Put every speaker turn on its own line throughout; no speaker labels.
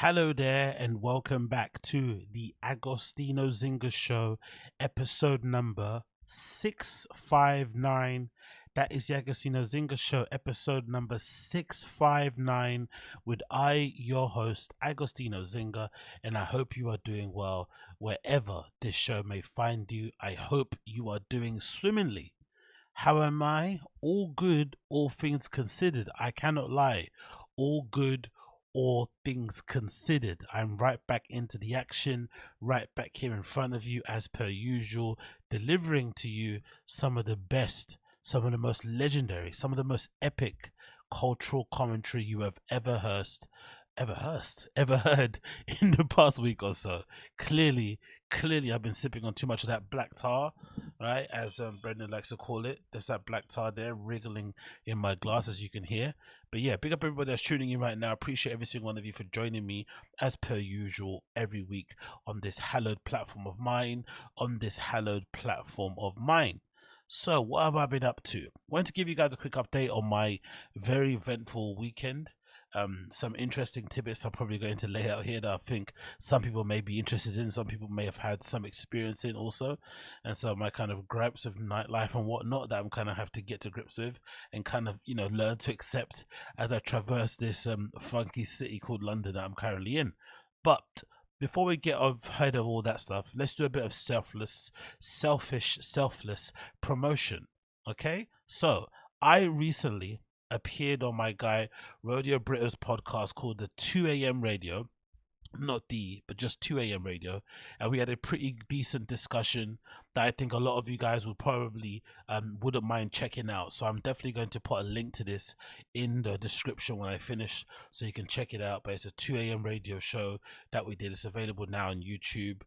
Hello there, and welcome back to the Agostinho Zinga Show, episode number 659. That is the Agostinho Zinga Show, episode number 659, with your host, Agostinho Zinga, and I hope you are doing well wherever this show may find you. I hope you are doing swimmingly. How am I? All good, all things considered. I cannot lie. All good, all things considered. I'm right back into the action, right back here in front of you as per usual, delivering to you some of the best, some of the most legendary, some of the most epic cultural commentary you have ever heard in the past week or so. Clearly I've been sipping on too much of that black tar, right, as Brendan likes to call it. There's that black tar there wriggling in my glass, as you can hear. But yeah, big up everybody that's tuning in right now. Appreciate every single one of you for joining me as per usual every week on this hallowed platform of mine, So what have I been up to? I want to give you guys a quick update on my very eventful weekend. Some interesting tidbits I'm probably going to lay out here that I think some people may be interested in, some people may have had some experience in also, and so my kind of gripes of nightlife and whatnot that I'm kind of have to get to grips with and kind of, you know, learn to accept as I traverse this funky city called London that I'm currently in. But before we get ahead of all that stuff, let's do a bit of selfless promotion. Okay, so I recently appeared on my guy Rodeo Brito's podcast called the 2 a.m. Radio, but just 2 a.m. Radio, and we had a pretty decent discussion that I think a lot of you guys would probably wouldn't mind checking out. So I'm definitely going to put a link to this in the description when I finish, so you can check it out. But it's a 2 a.m. radio show that we did. It's available now on YouTube.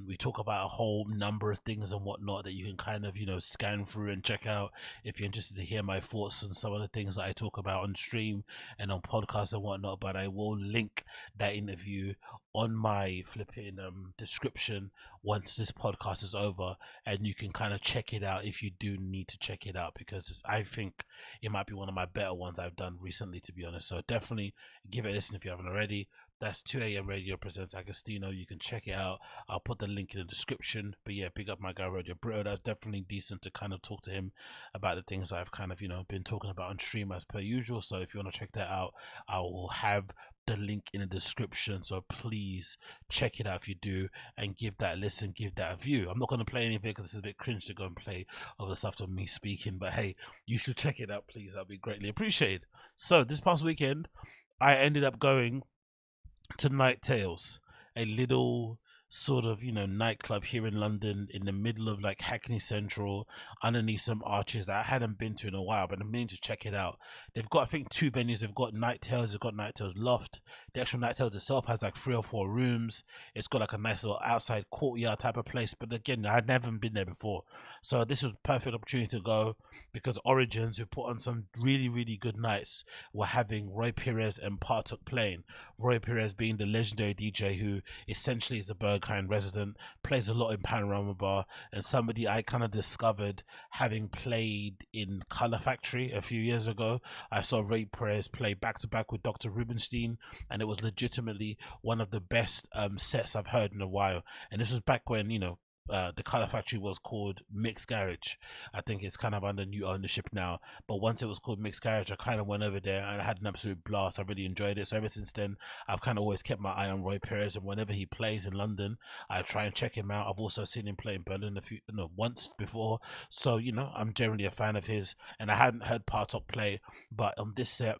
We talk about a whole number of things and whatnot that you can kind of, you know, scan through and check out if you're interested to hear my thoughts on some of the things that I talk about on stream and on podcasts and whatnot. But I will link that interview on my flipping description once this podcast is over, and you can kind of check it out if you do need to check it out, because I think it might be one of my better ones I've done recently, to be honest. So definitely give it a listen if you haven't already. That's 2 a.m. Radio presents Agostinho. You can check it out. I'll put the link in the description. But yeah, big up my guy Rodeo Brito. That's definitely decent to kind of talk to him about the things I've kind of, you know, been talking about on stream as per usual. So if you want to check that out, I will have the link in the description, so please check it out if you do, and give that a listen, give that a view. I'm not going to play anything because it's a bit cringe to go and play other stuff of me speaking, but hey, you should check it out, please. That'd be greatly appreciated. So this past weekend I ended up going to Night Tales, a little sort of, you know, nightclub here in London in the middle of like Hackney Central, underneath some arches that I hadn't been to in a while, but I'm meaning to check it out. They've got, I think, 2 venues. They've got Night Tales, they've got Night Tales Loft. The actual Night Tales itself has like 3 or 4 rooms. It's got like a nice little outside courtyard type of place, but again, I'd never been there before, so this was a perfect opportunity to go, because Origins, who put on some really good nights, were having Roi Perez and Partok playing. Roi Perez being the legendary DJ who essentially is a Berghain resident, plays a lot in Panorama Bar, and somebody I kind of discovered having played in Color Factory a few years ago. I saw Roi Perez play back to back with Dr. Rubenstein, and it was legitimately one of the best sets I've heard in a while. And this was back when, you know, the Color Factory was called Mixed Garage. I think it's kind of under new ownership now, but once it was called Mixed Garage, I kind of went over there and I had an absolute blast. I really enjoyed it. So ever since then, I've kind of always kept my eye on Roi Perez, and whenever he plays in London, I try and check him out. I've also seen him play in Berlin once before, so you know, I'm generally a fan of his. And I hadn't heard Partok play, but on this set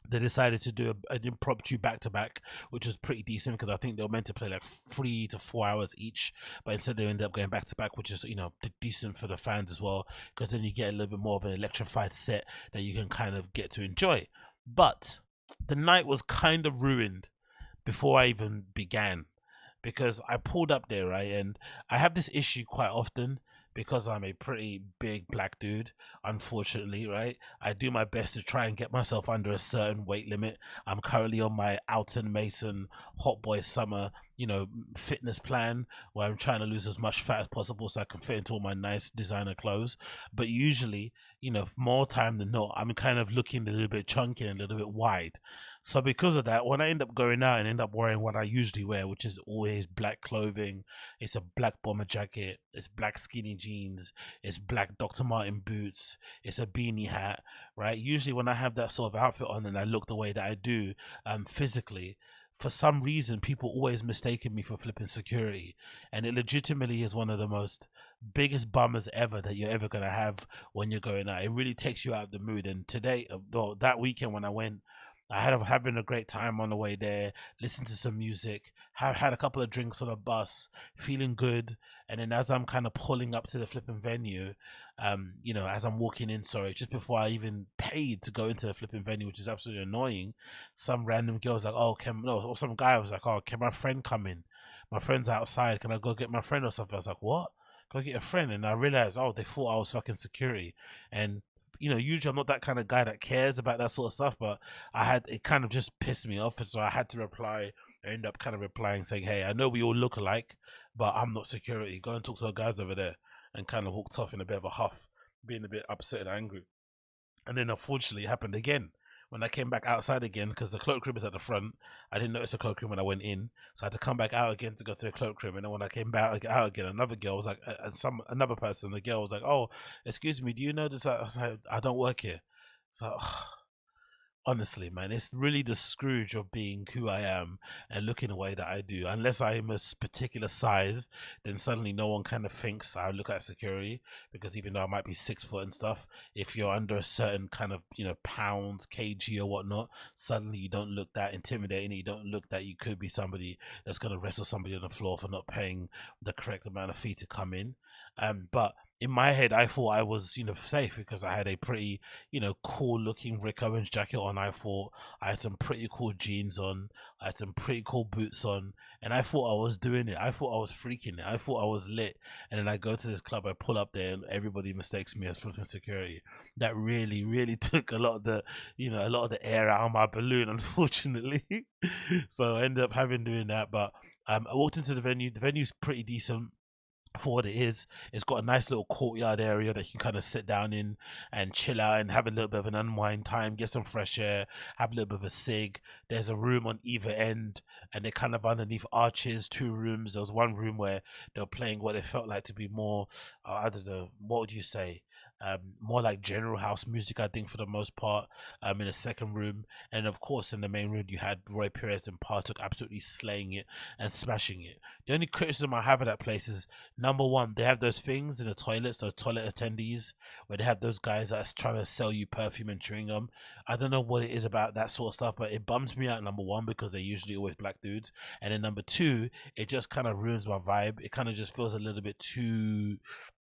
they decided to do an impromptu back-to-back, which was pretty decent, because I think they were meant to play like 3 to 4 hours each, but instead they ended up going back-to-back, which is, you know, decent for the fans as well, because then you get a little bit more of an electrified set that you can kind of get to enjoy. But the night was kind of ruined before I even began, because I pulled up there, right, and I have this issue quite often, because I'm a pretty big black dude. unfortunately, right? I do my best to try and get myself under a certain weight limit. I'm currently on my Alton Mason Hot Boy Summer, fitness plan where I'm trying to lose as much fat as possible so I can fit into all my nice designer clothes. But usually, more time than not, I'm kind of looking a little bit chunky and a little bit wide. So because of that, when I end up going out and end up wearing what I usually wear, which is always black clothing, it's a black bomber jacket, it's black skinny jeans, it's black Dr. Martin boots, it's a beanie hat, right? Usually when I have that sort of outfit on and I look the way that I do physically, for some reason people always mistaken me for flipping security, and it legitimately is one of the most biggest bummers ever that you're ever gonna have when you're going out. It really takes you out of the mood. And today, that weekend when I went, I had having a great time on the way there, listened to some music, have had a couple of drinks on a bus, feeling good. And then as I'm kind of pulling up to the flipping venue, as I'm walking in, sorry, just before I even paid to go into the flipping venue, which is absolutely annoying, some random girl was like, "Oh, or some guy was like, "Oh, can my friend come in? My friend's outside. Can I go get my friend or something?" I was like, "What? Go get a friend?" And I realized, oh, they thought I was fucking security. And usually I'm not that kind of guy that cares about that sort of stuff, but it kind of just pissed me off. And so I had to reply. I ended up kind of replying saying, "Hey, I know we all look alike, but I'm not security. Go and talk to the guys over there." And kind of walked off in a bit of a huff, being a bit upset and angry. And then unfortunately it happened again when I came back outside again, because the cloakroom is at the front. I didn't notice the cloakroom when I went in, so I had to come back out again to go to the cloakroom. And then when I came back out again, another girl was like, another person, the girl was like, "Oh, excuse me, do you know this?" I was like, "I don't work here." So honestly, man, it's really the Scrooge of being who I am and looking the way that I do. Unless I'm a particular size, then suddenly no one kind of thinks I look at security, because even though I might be 6 foot and stuff, if you're under a certain kind of, pounds, kg or whatnot, suddenly you don't look that intimidating. You don't look that you could be somebody that's going to wrestle somebody on the floor for not paying the correct amount of fee to come in. But in my head, I thought I was, safe because I had a pretty, cool looking Rick Owens jacket on. I thought I had some pretty cool jeans on. I had some pretty cool boots on. And I thought I was doing it. I thought I was freaking it. I thought I was lit. And then I go to this club, I pull up there, and everybody mistakes me as flipping security. That really, really took a lot of the air out of my balloon, unfortunately. So I ended up doing that. But I walked into the venue. The venue's pretty decent for what it is. It's got a nice little courtyard area that you can kind of sit down in and chill out and have a little bit of an unwind time, get some fresh air, have a little bit of a cig. There's a room on either end, and they're kind of underneath arches, 2 rooms. There was one room where they were playing what it felt like to be more, I don't know, what would you say? More like general house music, I think, for the most part. In the second room, and of course in the main room, you had Roi Perez and Partok absolutely slaying it and smashing it. The only criticism I have of that place is, number one, they have those things in the toilets, those toilet attendees, where they have those guys that's trying to sell you perfume and chewing gum. I don't know what it is about that sort of stuff, but it bums me out, number one, because they're usually always black dudes, and then number two, it just kind of ruins my vibe. It kind of just feels a little bit too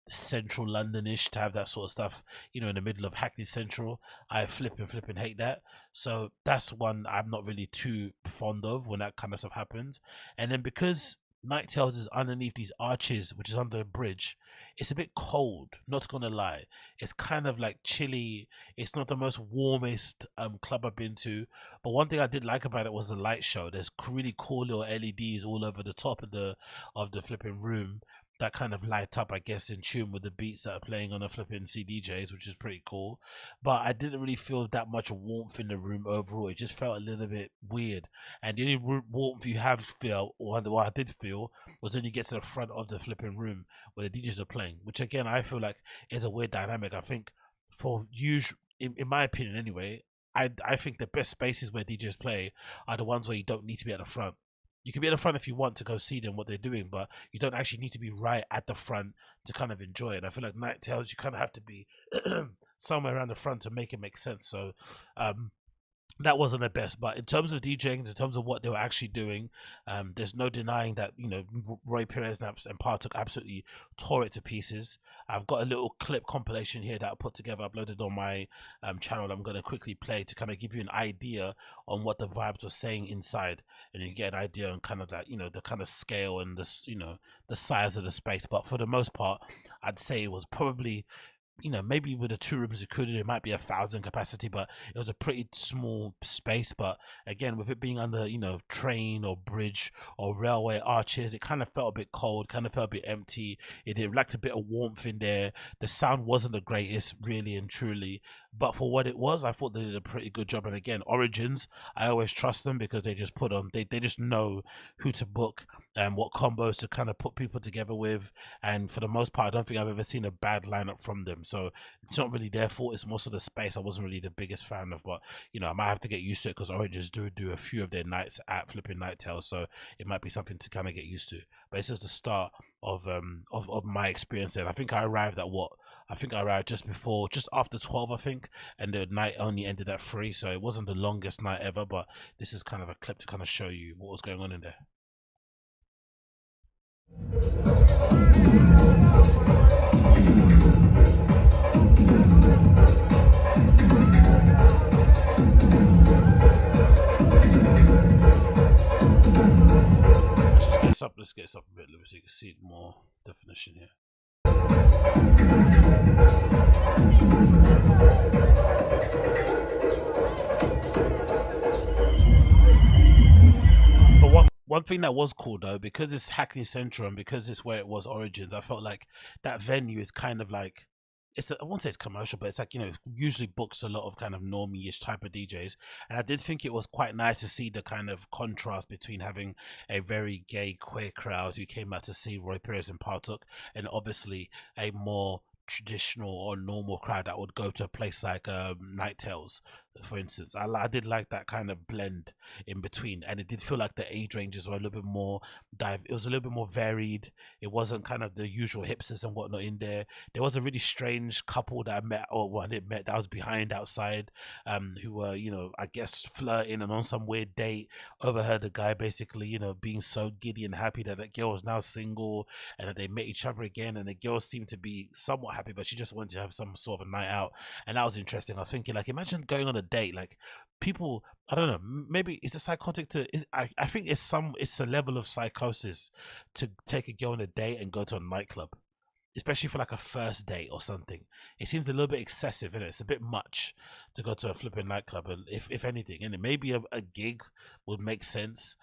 central Londonish to have that sort of stuff, in the middle of Hackney Central. I flipping hate that. So that's one I'm not really too fond of when that kind of stuff happens. And then because Nighttails is underneath these arches, which is under a bridge, it's a bit cold, not gonna lie. It's kind of like chilly. It's not the most warmest club I've been to, but one thing I did like about it was the light show. There's really cool little LEDs all over the top of the flipping room that kind of light up, I guess, in tune with the beats that are playing on the flipping CDJs, which is pretty cool. But I didn't really feel that much warmth in the room overall. It just felt a little bit weird. And the only warmth you have feel, or what I did feel, was when you get to the front of the flipping room where the DJs are playing, which again, I feel like is a weird dynamic. I think for usual, in my opinion anyway, I think the best spaces where DJs play are the ones where you don't need to be at the front. You can be at the front if you want to go see them, what they're doing, but you don't actually need to be right at the front to kind of enjoy it. I feel like Nighttails, you kind of have to be somewhere around the front to make it make sense. So that wasn't the best, but in terms of DJing, in terms of what they were actually doing, there's no denying that Roi Perez and Partok absolutely tore it to pieces. I've got a little clip compilation here that I put together, uploaded on my channel. I'm going to quickly play to kind of give you an idea on what the vibes were saying inside, and you get an idea on kind of that the kind of scale and this the size of the space. But for the most part, I'd say it was probably maybe with the 2 rooms included, it might be 1,000 capacity, but it was a pretty small space. But again, with it being under, train or bridge or railway arches, it kind of felt a bit cold, kind of felt a bit empty. It lacked a bit of warmth in there. The sound wasn't the greatest, really and truly. But for what it was, I thought they did a pretty good job. And again, Origins, I always trust them because they just put on, they just know who to book and what combos to kind of put people together with. And for the most part, I don't think I've ever seen a bad lineup from them. So it's not really their fault. It's most of the space I wasn't really the biggest fan of. But, I might have to get used to it because Origins do a few of their nights at Flipping Nighttails. So it might be something to kind of get used to. But it's just the start of my experience. And I think I arrived at just after 12, I think, and the night only ended at 3, so it wasn't the longest night ever, but this is kind of a clip to kind of show you what was going on in there. Let's get this up a bit, so you can see more definition here. But one thing that was cool though, because it's Hackney Central and because it's where it was Origins, I felt like that venue is kind of like, I won't say it's commercial, but it's like, it usually books a lot of kind of normie-ish type of DJs. And I did think it was quite nice to see the kind of contrast between having a very gay, queer crowd who came out to see Roi Perez and Partok, and obviously a more traditional or normal crowd that would go to a place like Night Tales, for instance. I did like that kind of blend in between, and it did feel like the age ranges were a little bit more it was a little bit more varied. It wasn't kind of the usual hipsters and whatnot in there. There was a really strange couple that I met, or one I didn't met, that was behind outside, who were, I guess flirting and on some weird date. Overheard the guy basically, being so giddy and happy that the girl was now single and that they met each other again, and the girl seemed to be somewhat happy, but she just wanted to have some sort of a night out. And that was interesting. I was thinking, like, imagine going on a date, like, people, I don't know, maybe it's a psychotic I think it's a level of psychosis to take a girl on a date and go to a nightclub, especially for like a first date or something. It seems a little bit excessive, isn't it? It's a bit much to go to a flipping nightclub, and if anything, and maybe a gig would make sense.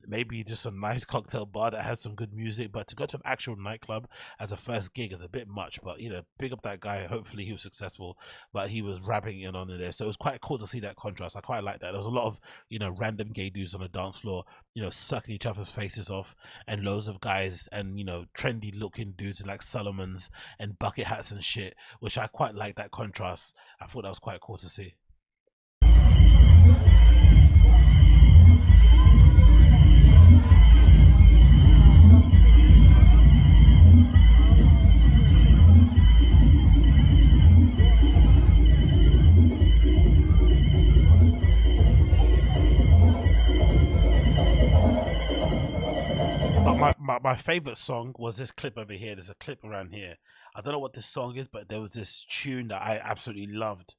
Maybe just a nice cocktail bar that has some good music, but to go to an actual nightclub as a first gig is a bit much. But big up that guy. Hopefully he was successful, but he was rapping it on in there, so it was quite cool to see that contrast. I quite like that. There was a lot of random gay dudes on the dance floor, sucking each other's faces off, and loads of guys and trendy looking dudes in like Salomons and bucket hats and shit, which I quite like that contrast. I thought that was quite cool to see. But my favorite song was this clip over here. There's a clip around here. I don't know what this song is, but there was this tune that I absolutely loved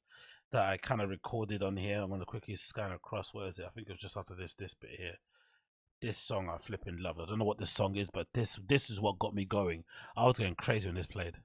that I kind of recorded on here. I'm going to quickly scan across. Where is it? I think it was just after this bit here. This song I flipping love. I don't know what this song is, but this is what got me going. I was going crazy when this played.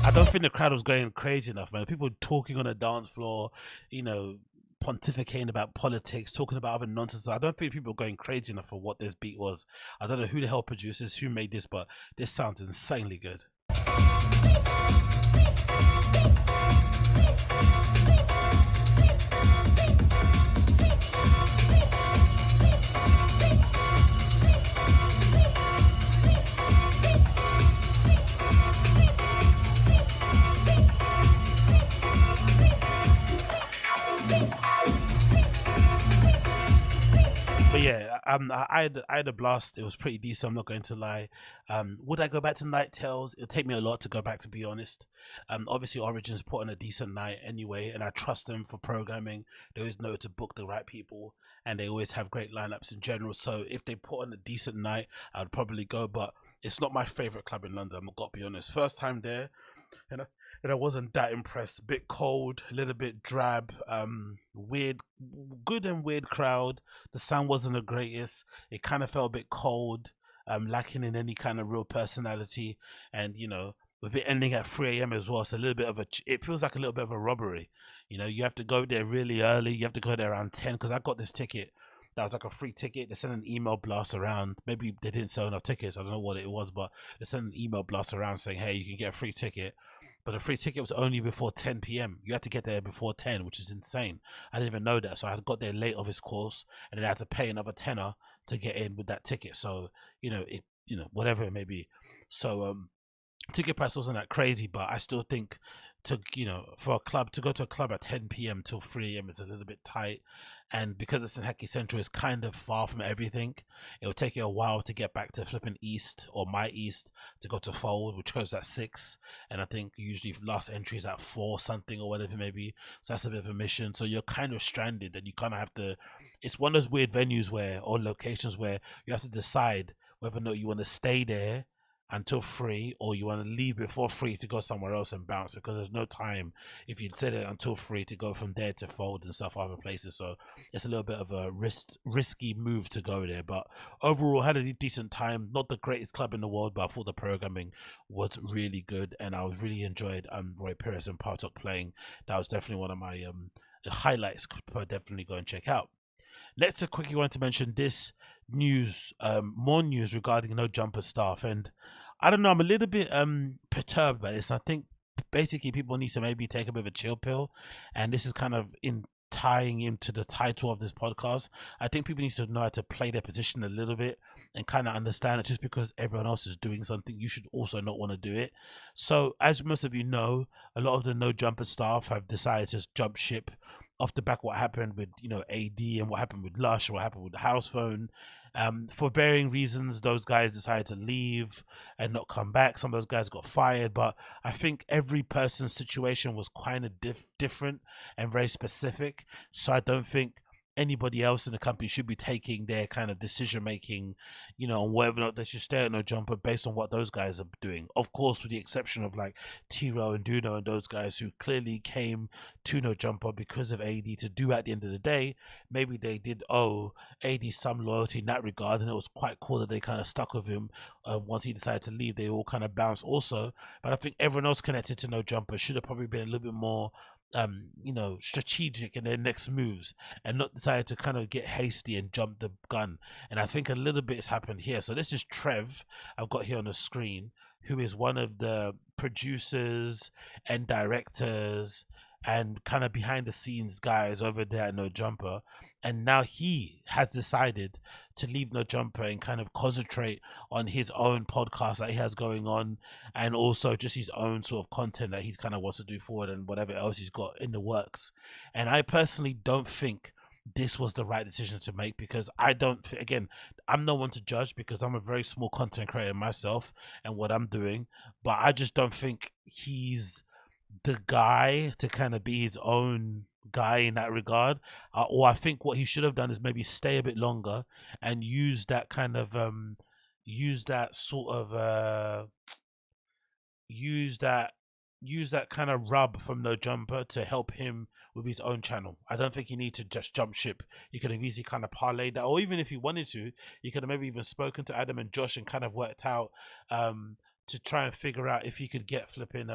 I don't think the crowd was going crazy enough, man. People talking on the dance floor, pontificating about politics, talking about other nonsense. I don't think people were going crazy enough for what this beat was. I don't know who the hell produced this, who made this, but this sounds insanely good. But yeah, I had a blast. It was pretty decent. I'm not going to lie. Would I go back to Night Tales? It'll take me a lot to go back, to be honest. Obviously Origins put on a decent night anyway, and I trust them for programming. They always know to book the right people, and they always have great lineups in general. So if they put on a decent night, I'd probably go. But it's not my favorite club in London. I'm got to be honest. First time there, and I wasn't that impressed. A bit cold, a little bit drab, weird, good and weird crowd. The sound wasn't the greatest. It kind of felt a bit cold, lacking in any kind of real personality. And with it ending at 3 a.m. as well, it's a little bit of it feels like a little bit of a robbery. You have to go there really early. You have to go there around 10, because I got this ticket. That was like a free ticket. They sent an email blast around. Maybe they didn't sell enough tickets. I don't know what it was, but they sent an email blast around saying, hey, you can get a free ticket. But the free ticket was only before 10 p.m. You had to get there before 10, which is insane. I didn't even know that. So I got there late of his course, and then I had to pay another tenner to get in with that ticket. So, whatever it may be. So, ticket price wasn't that crazy, but I still think for a club to go to a club at 10 p.m. till 3 a.m. is a little bit tight. And because it's in Hackney Central, it's kind of far from everything. It will take you a while to get back to flipping East, or my East, to go to Fold, which goes at 6. And I think usually last entry is at 4 something or whatever maybe. So that's a bit of a mission. So you're kind of stranded, and you kind of have to, it's one of those weird venues or locations where you have to decide whether or not you want to stay there until 3, or you want to leave before 3 to go somewhere else and bounce, because there's no time if you'd said it until 3 to go from there to Fold and stuff other places. So it's a little bit of a risky move to go there, but overall had a decent time. Not the greatest club in the world, but I thought the programming was really good, and I was really enjoyed Roi Perez and Partok playing. That was definitely one of my highlights. But definitely go and check out. Next, I quickly want to mention this news, more news regarding No Jumper staff. And I don't know, I'm a little bit perturbed by this. I think basically people need to maybe take a bit of a chill pill, and this is kind of tying into the title of this podcast. I think people need to know how to play their position a little bit and kind of understand that just because everyone else is doing something, you should also not want to do it. So as most of you know, a lot of the No Jumper staff have decided to just jump ship off the back of what happened with AD, and what happened with Lush, what happened with the house phone. For varying reasons, those guys decided to leave and not come back. Some of those guys got fired, but I think every person's situation was kind of different and very specific. So I don't think anybody else in the company should be taking their kind of decision making, on whether or not they should stay at No Jumper based on what those guys are doing. Of course, with the exception of like T-Row and Duno and those guys who clearly came to No Jumper because of AD to do at the end of the day. Maybe they did owe AD some loyalty in that regard, and it was quite cool that they kind of stuck with him. Once he decided to leave, they all kind of bounced also. But I think everyone else connected to No Jumper should have probably been a little bit more strategic in their next moves, and not decided to kind of get hasty and jump the gun. And I think a little bit has happened here. So this is Trev, I've got here on the screen, who is one of the producers and directors and kind of behind the scenes guys over there at No Jumper. And now he has decided to leave No Jumper and kind of concentrate on his own podcast that he has going on, and also just his own sort of content that he's kind of wants to do forward, and whatever else he's got in the works. And I personally don't think this was the right decision to make, because I don't, again, I'm no one to judge because I'm a very small content creator myself and what I'm doing, but I just don't think he's the guy to kind of be his own guy in that regard. Or I think what he should have done is maybe stay a bit longer and use that kind of use that kind of rub from No Jumper to help him with his own channel. I don't think you need to just jump ship. You could have easily kind of parlayed that, or even if you wanted to, you could have maybe even spoken to Adam and Josh and kind of worked out to try and figure out if you could get flipping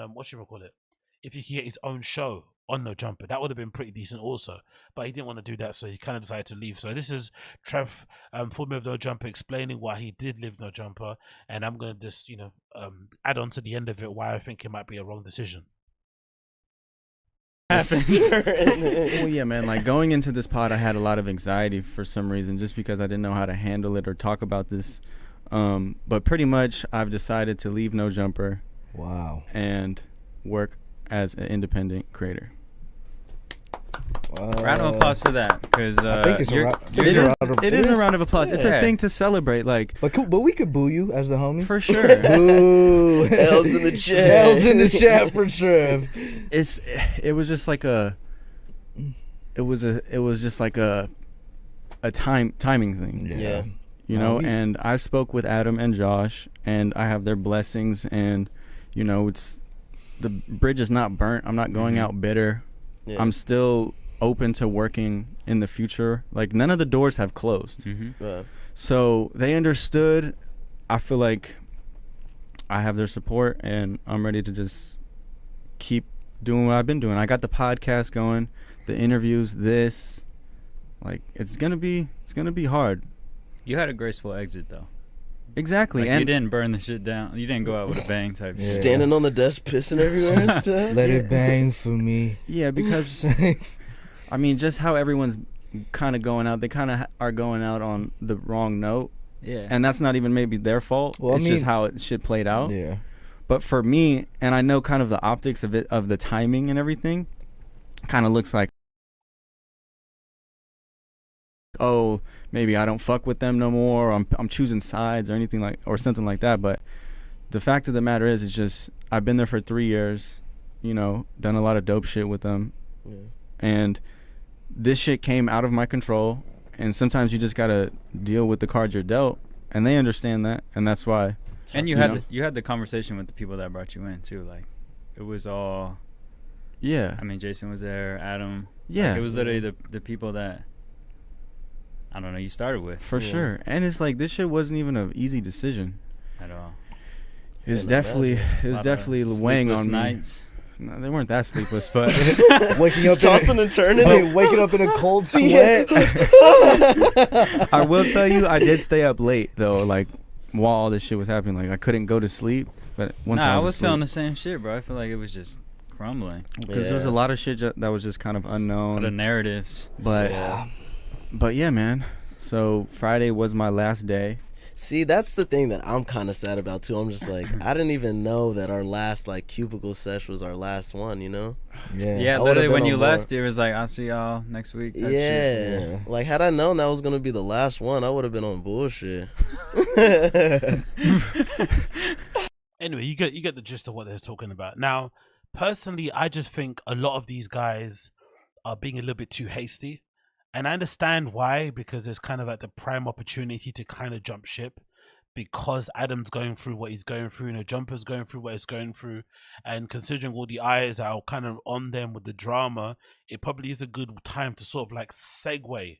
if you could get his own show on No Jumper. That would have been pretty decent also, but he didn't want to do that, so he kind of decided to leave. So this is Trev, former of No Jumper, explaining why he did leave No Jumper, and I'm going to just add on to the end of it why I think it might be a wrong decision.
Well, yeah, man, like going into this pod, I had a lot of anxiety for some reason, just because I didn't know how to handle it or talk about this. But pretty much I've decided to leave No Jumper.
Wow.
And work as an independent creator.
Round of applause for that, because
I think it's
it is a round of applause. It's a thing to celebrate, like.
But we could boo you as the homies
for sure.
Boo!
L's in the chat.
L's in the chat for Trev.
It was just like a timing thing.
Yeah.
You know, and I spoke with Adam and Josh, and I have their blessings, and you know, it's the bridge is not burnt. I'm not going out bitter. Yeah. I'm still open to working in the future. Like, none of the doors have closed. So they understood. I feel like I have their support, and I'm ready to just keep doing what I've been doing. I got the podcast going, the interviews, this. Like, it's gonna be hard.
You had a graceful exit, though.
Exactly.
Like,
and
you didn't burn the shit down. You didn't go out with a bang type shit.
Standing on the desk, pissing everywhere and stuff.
Let it bang for me.
Yeah, because I mean, just how everyone's kind of going out. They kind of are going out on the wrong note.
Yeah.
And that's not even maybe their fault. Well, it's just how shit played out.
Yeah.
But for me, and I know kind of the optics of it, of the timing and everything, kind of looks like, oh, maybe I don't fuck with them no more. Or I'm choosing sides or anything like, or something like that. But the fact of the matter is, it's just, I've been there for 3 years, you know, done a lot of dope shit with them. Yeah. And this shit came out of my control. And sometimes you just got to deal with the cards you're dealt. And they understand that. And that's why.
And you had the conversation with the people that brought you in too. Like, it was all.
Yeah.
I mean, Jason was there, Adam.
Yeah.
Like, it was literally the people that, I don't know, you started with.
For sure. And it's like, this shit wasn't even an easy decision
at all.
It's definitely weighing on
nights.
Me. No, they weren't that sleepless, but
waking up
tossing and turning,
waking up in a cold sweat.
I will tell you, I did stay up late though, like while all this shit was happening. Like, I couldn't go to sleep, but once I was
feeling the same shit, bro. I feel like it was just crumbling
because there was a lot of shit that was just kind of unknown.
A lot of narratives,
but yeah, man. So Friday was my last day.
See, that's the thing that I'm kind of sad about too. I'm just like, I didn't even know that our last like cubicle sesh was our last one, you know?
Yeah, literally when you left, it was like, I'll see y'all next week type shit.
Yeah. Like, had I known that was going to be the last one, I would have been on bullshit.
Anyway, you get the gist of what they're talking about. Now, personally, I just think a lot of these guys are being a little bit too hasty. And I understand why, because it's kind of like the prime opportunity to kind of jump ship, because Adam's going through what he's going through, you know, Jumper's going through what he's going through, and considering all the eyes that are kind of on them with the drama, it probably is a good time to sort of like segue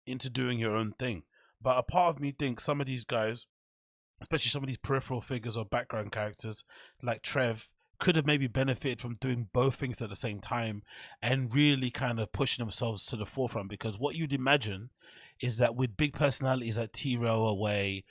into doing your own thing. But a part of me thinks some of these guys, especially some of these peripheral figures or background characters like Trev, could have maybe benefited from doing both things at the same time and really kind of pushing themselves to the forefront. Because what you'd imagine is that with big personalities like T-Rail away,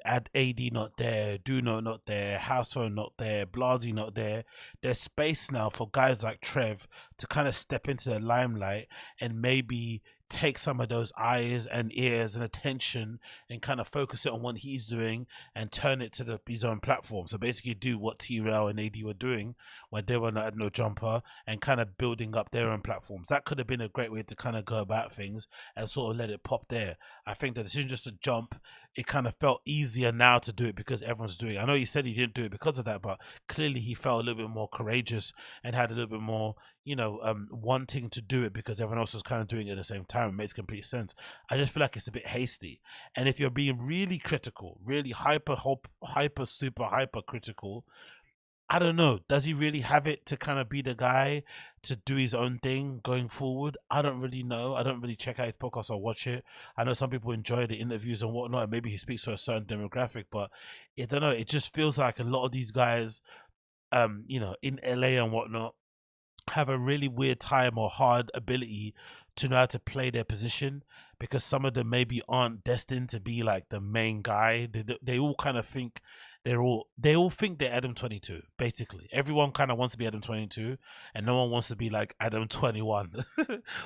AD not there, Duno not there, Housephone not there, Blasey not there, there's space now for guys like Trev to kind of step into the limelight and maybe take some of those eyes and ears and attention and kind of focus it on what he's doing and turn it to his own platform. So basically do what T-Rail and AD were doing when they were not at No Jumper and kind of building up their own platforms. That could have been a great way to kind of go about things and sort of let it pop there. I think the decision just to jump, it kind of felt easier now to do it because everyone's doing it. I know he said he didn't do it because of that, but clearly he felt a little bit more courageous and had a little bit more, wanting to do it because everyone else was kind of doing it at the same time. It makes complete sense. I just feel like it's a bit hasty. And if you're being really critical, really hyper critical, I don't know. Does he really have it to kind of be the guy to do his own thing going forward? I don't really know. I don't really check out his podcast or watch it. I know some people enjoy the interviews and whatnot, and maybe he speaks to a certain demographic, but I don't know. It just feels like a lot of these guys, in LA and whatnot, have a really weird time or hard ability to know how to play their position, because some of them maybe aren't destined to be like the main guy. They all kind of think they all think they're Adam 22. Basically, everyone kind of wants to be Adam 22, and no one wants to be like Adam 21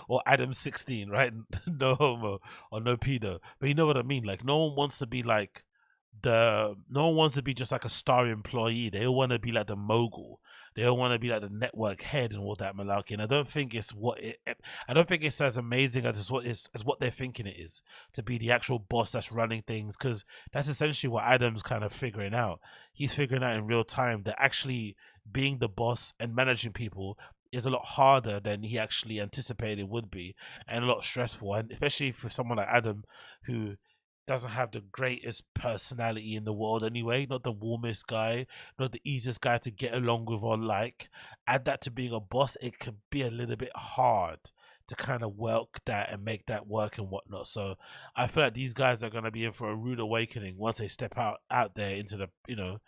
or Adam 16, right? No homo or no pedo, but you know what I mean. Like, no one wants to be like no one wants to be just like a star employee. They all want to be like the mogul. They all want to be like the network head and all that malarkey. And I don't think it's I don't think it's as amazing as what they're thinking it is, to be the actual boss that's running things, because that's essentially what Adam's kind of figuring out. He's figuring out in real time that actually being the boss and managing people is a lot harder than he actually anticipated it would be, and a lot stressful, and especially for someone like Adam, who doesn't have the greatest personality in the world anyway, not the warmest guy, not the easiest guy to get along with or like. Add that to being a boss, it could be a little bit hard to kind of work that and make that work and whatnot. So I feel like these guys are going to be in for a rude awakening once they step out there into the,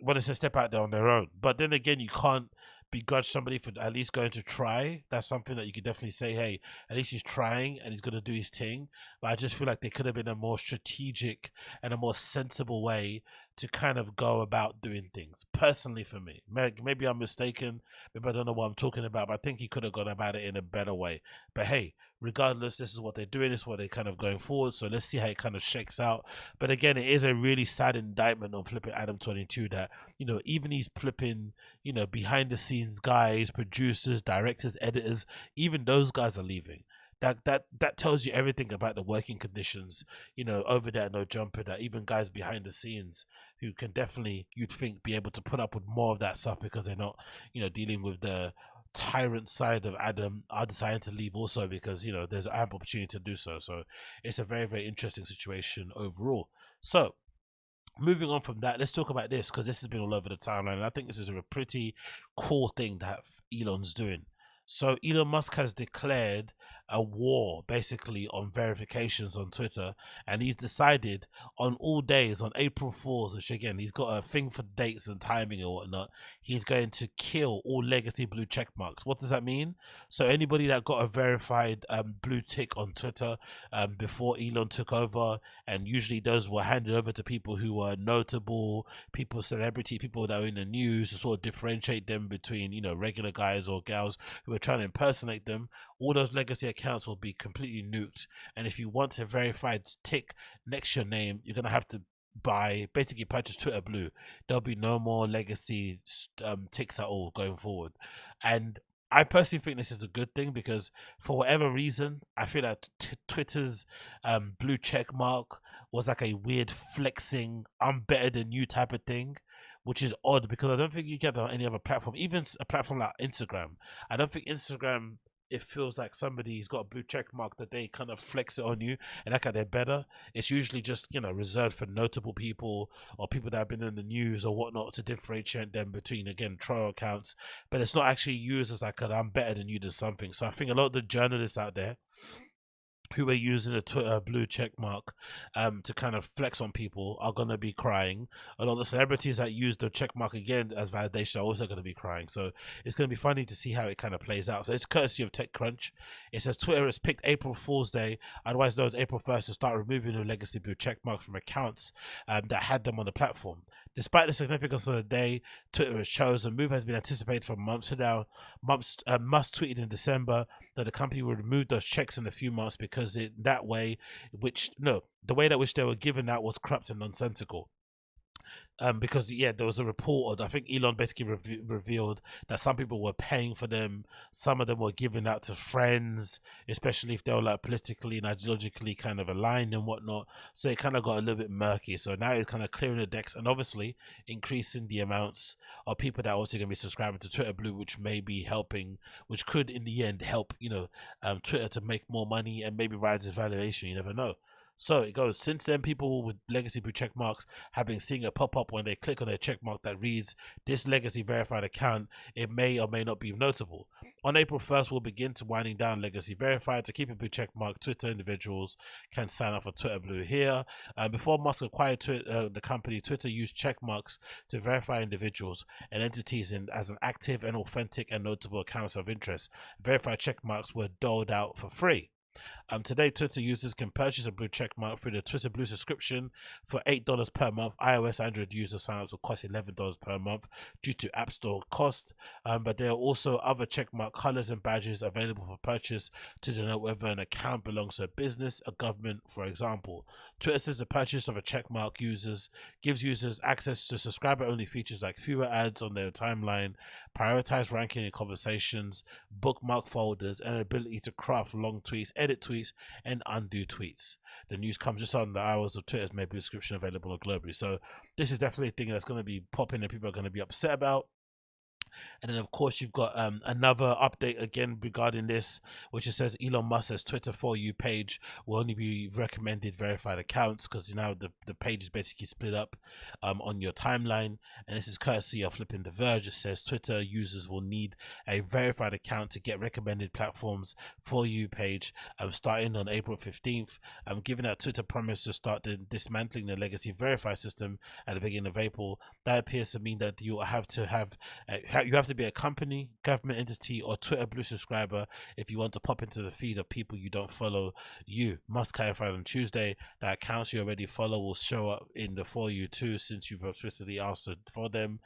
once they step out there on their own. But then again, you can't begrudge somebody for at least going to try. That's something that you could definitely say, hey, at least he's trying and he's going to do his thing. But I just feel like there could have been a more strategic and a more sensible way to kind of go about doing things. Personally, for me, maybe I'm mistaken, maybe I don't know what I'm talking about, but I think he could have gone about it in a better way. But hey, regardless, this is what they're doing, this is what they're kind of going forward, so let's see how it kind of shakes out. But again, it is a really sad indictment on flipping Adam 22 that, even these flipping, behind the scenes guys, producers, directors, editors, even those guys are leaving. That tells you everything about the working conditions, over there at No Jumper, that even guys behind the scenes who can definitely, you'd think, be able to put up with more of that stuff because they're not, dealing with the tyrant side of Adam, are deciding to leave also because, there's an ample opportunity to do so. So it's a very, very interesting situation overall. So moving on from that, let's talk about this, because this has been all over the timeline, and I think this is a pretty cool thing that Elon's doing. So Elon Musk has declared a war basically on verifications on Twitter, and he's decided on all days, on April 4th, which again, he's got a thing for dates and timing or whatnot, he's going to kill all legacy blue check marks. What does that mean? So anybody that got a verified blue tick on Twitter before Elon took over, and usually those were handed over to people who were notable, people, celebrity, people that were in the news, to sort of differentiate them between, regular guys or gals who were trying to impersonate them. All those legacy accounts will be completely nuked, and if you want a verified tick next to your name, you're gonna have to basically purchase Twitter Blue. There'll be no more legacy ticks at all going forward. And I personally think this is a good thing, because for whatever reason, I feel that Twitter's blue check mark was like a weird flexing, I'm better than you type of thing, which is odd, because I don't think you get it on any other platform, even a platform like Instagram. I don't think Instagram, it feels like somebody's got a blue check mark that they kind of flex it on you and act like they're better. It's usually just, reserved for notable people or people that have been in the news or whatnot, to differentiate them between, again, troll accounts. But it's not actually used as like I'm better than you than something. So I think a lot of the journalists out there who are using a Twitter blue check mark to kind of flex on people are going to be crying. A lot of the celebrities that use the check mark again as validation are also going to be crying. So it's going to be funny to see how it kind of plays out. So it's courtesy of TechCrunch. It says Twitter has picked April Fool's Day, otherwise known as April 1st, to start removing the legacy blue check mark from accounts that had them on the platform. Despite the significance of the day Twitter has chosen, the move has been anticipated for months now. Musk tweeted in December that the company would remove those checks in a few months because the way that which they were given out was corrupt and nonsensical. Because there was a report, I think Elon basically revealed that some people were paying for them, some of them were giving out to friends, especially if they were like politically and ideologically kind of aligned and whatnot. So it kind of got a little bit murky. So now it's kind of clearing the decks and obviously increasing the amounts of people that are also going to be subscribing to Twitter Blue, which may be helping, which could in the end help Twitter to make more money and maybe rise its valuation. You never know. So it goes, since then, people with legacy blue check marks have been seeing a pop-up when they click on their check mark that reads, this legacy verified account, it may or may not be notable. On April 1st, we'll begin to winding down legacy verified. To keep a blue check mark, Twitter individuals can sign up for Twitter Blue here. Before Musk acquired the company, Twitter used check marks to verify individuals and entities as an active and authentic and notable accounts of interest. Verified check marks were doled out for free. Today, Twitter users can purchase a blue checkmark through the Twitter Blue subscription for $8 per month. iOS, Android user signups will cost $11 per month due to App Store cost. But there are also other checkmark colors and badges available for purchase to denote whether an account belongs to a business, a government, for example. Twitter says the purchase of a checkmark gives users access to subscriber-only features like fewer ads on their timeline, prioritize ranking in conversations, bookmark folders, and ability to craft long tweets, edit tweets, and undo tweets. The news comes just on the hours of Twitter's made subscription available globally. So this is definitely a thing that's going to be popping and people are going to be upset about. And then, of course, you've got another update again regarding this, which it says Elon Musk says Twitter For You page will only be recommended verified accounts because now the page is basically split up on your timeline. And this is courtesy of flipping The Verge. It says Twitter users will need a verified account to get recommended platforms For You page starting on April 15th. Given that Twitter promised to start dismantling the legacy verify system at the beginning of April, that appears to mean that you have to be a company, government entity, or Twitter Blue subscriber if you want to pop into the feed of people you don't follow. Musk clarified on Tuesday that accounts you already follow will show up in the For You too, since you've explicitly asked for them.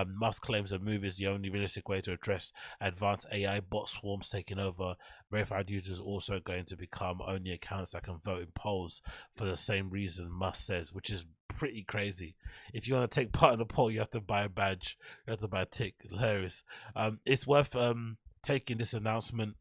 Musk claims the move is the only realistic way to address advanced AI bot swarms taking over. Verified users also going to become only accounts that can vote in polls for the same reason, Musk says, which is pretty crazy. If you want to take part in the poll, you have to buy a badge, you have to buy a tick. Hilarious. It's worth taking this announcement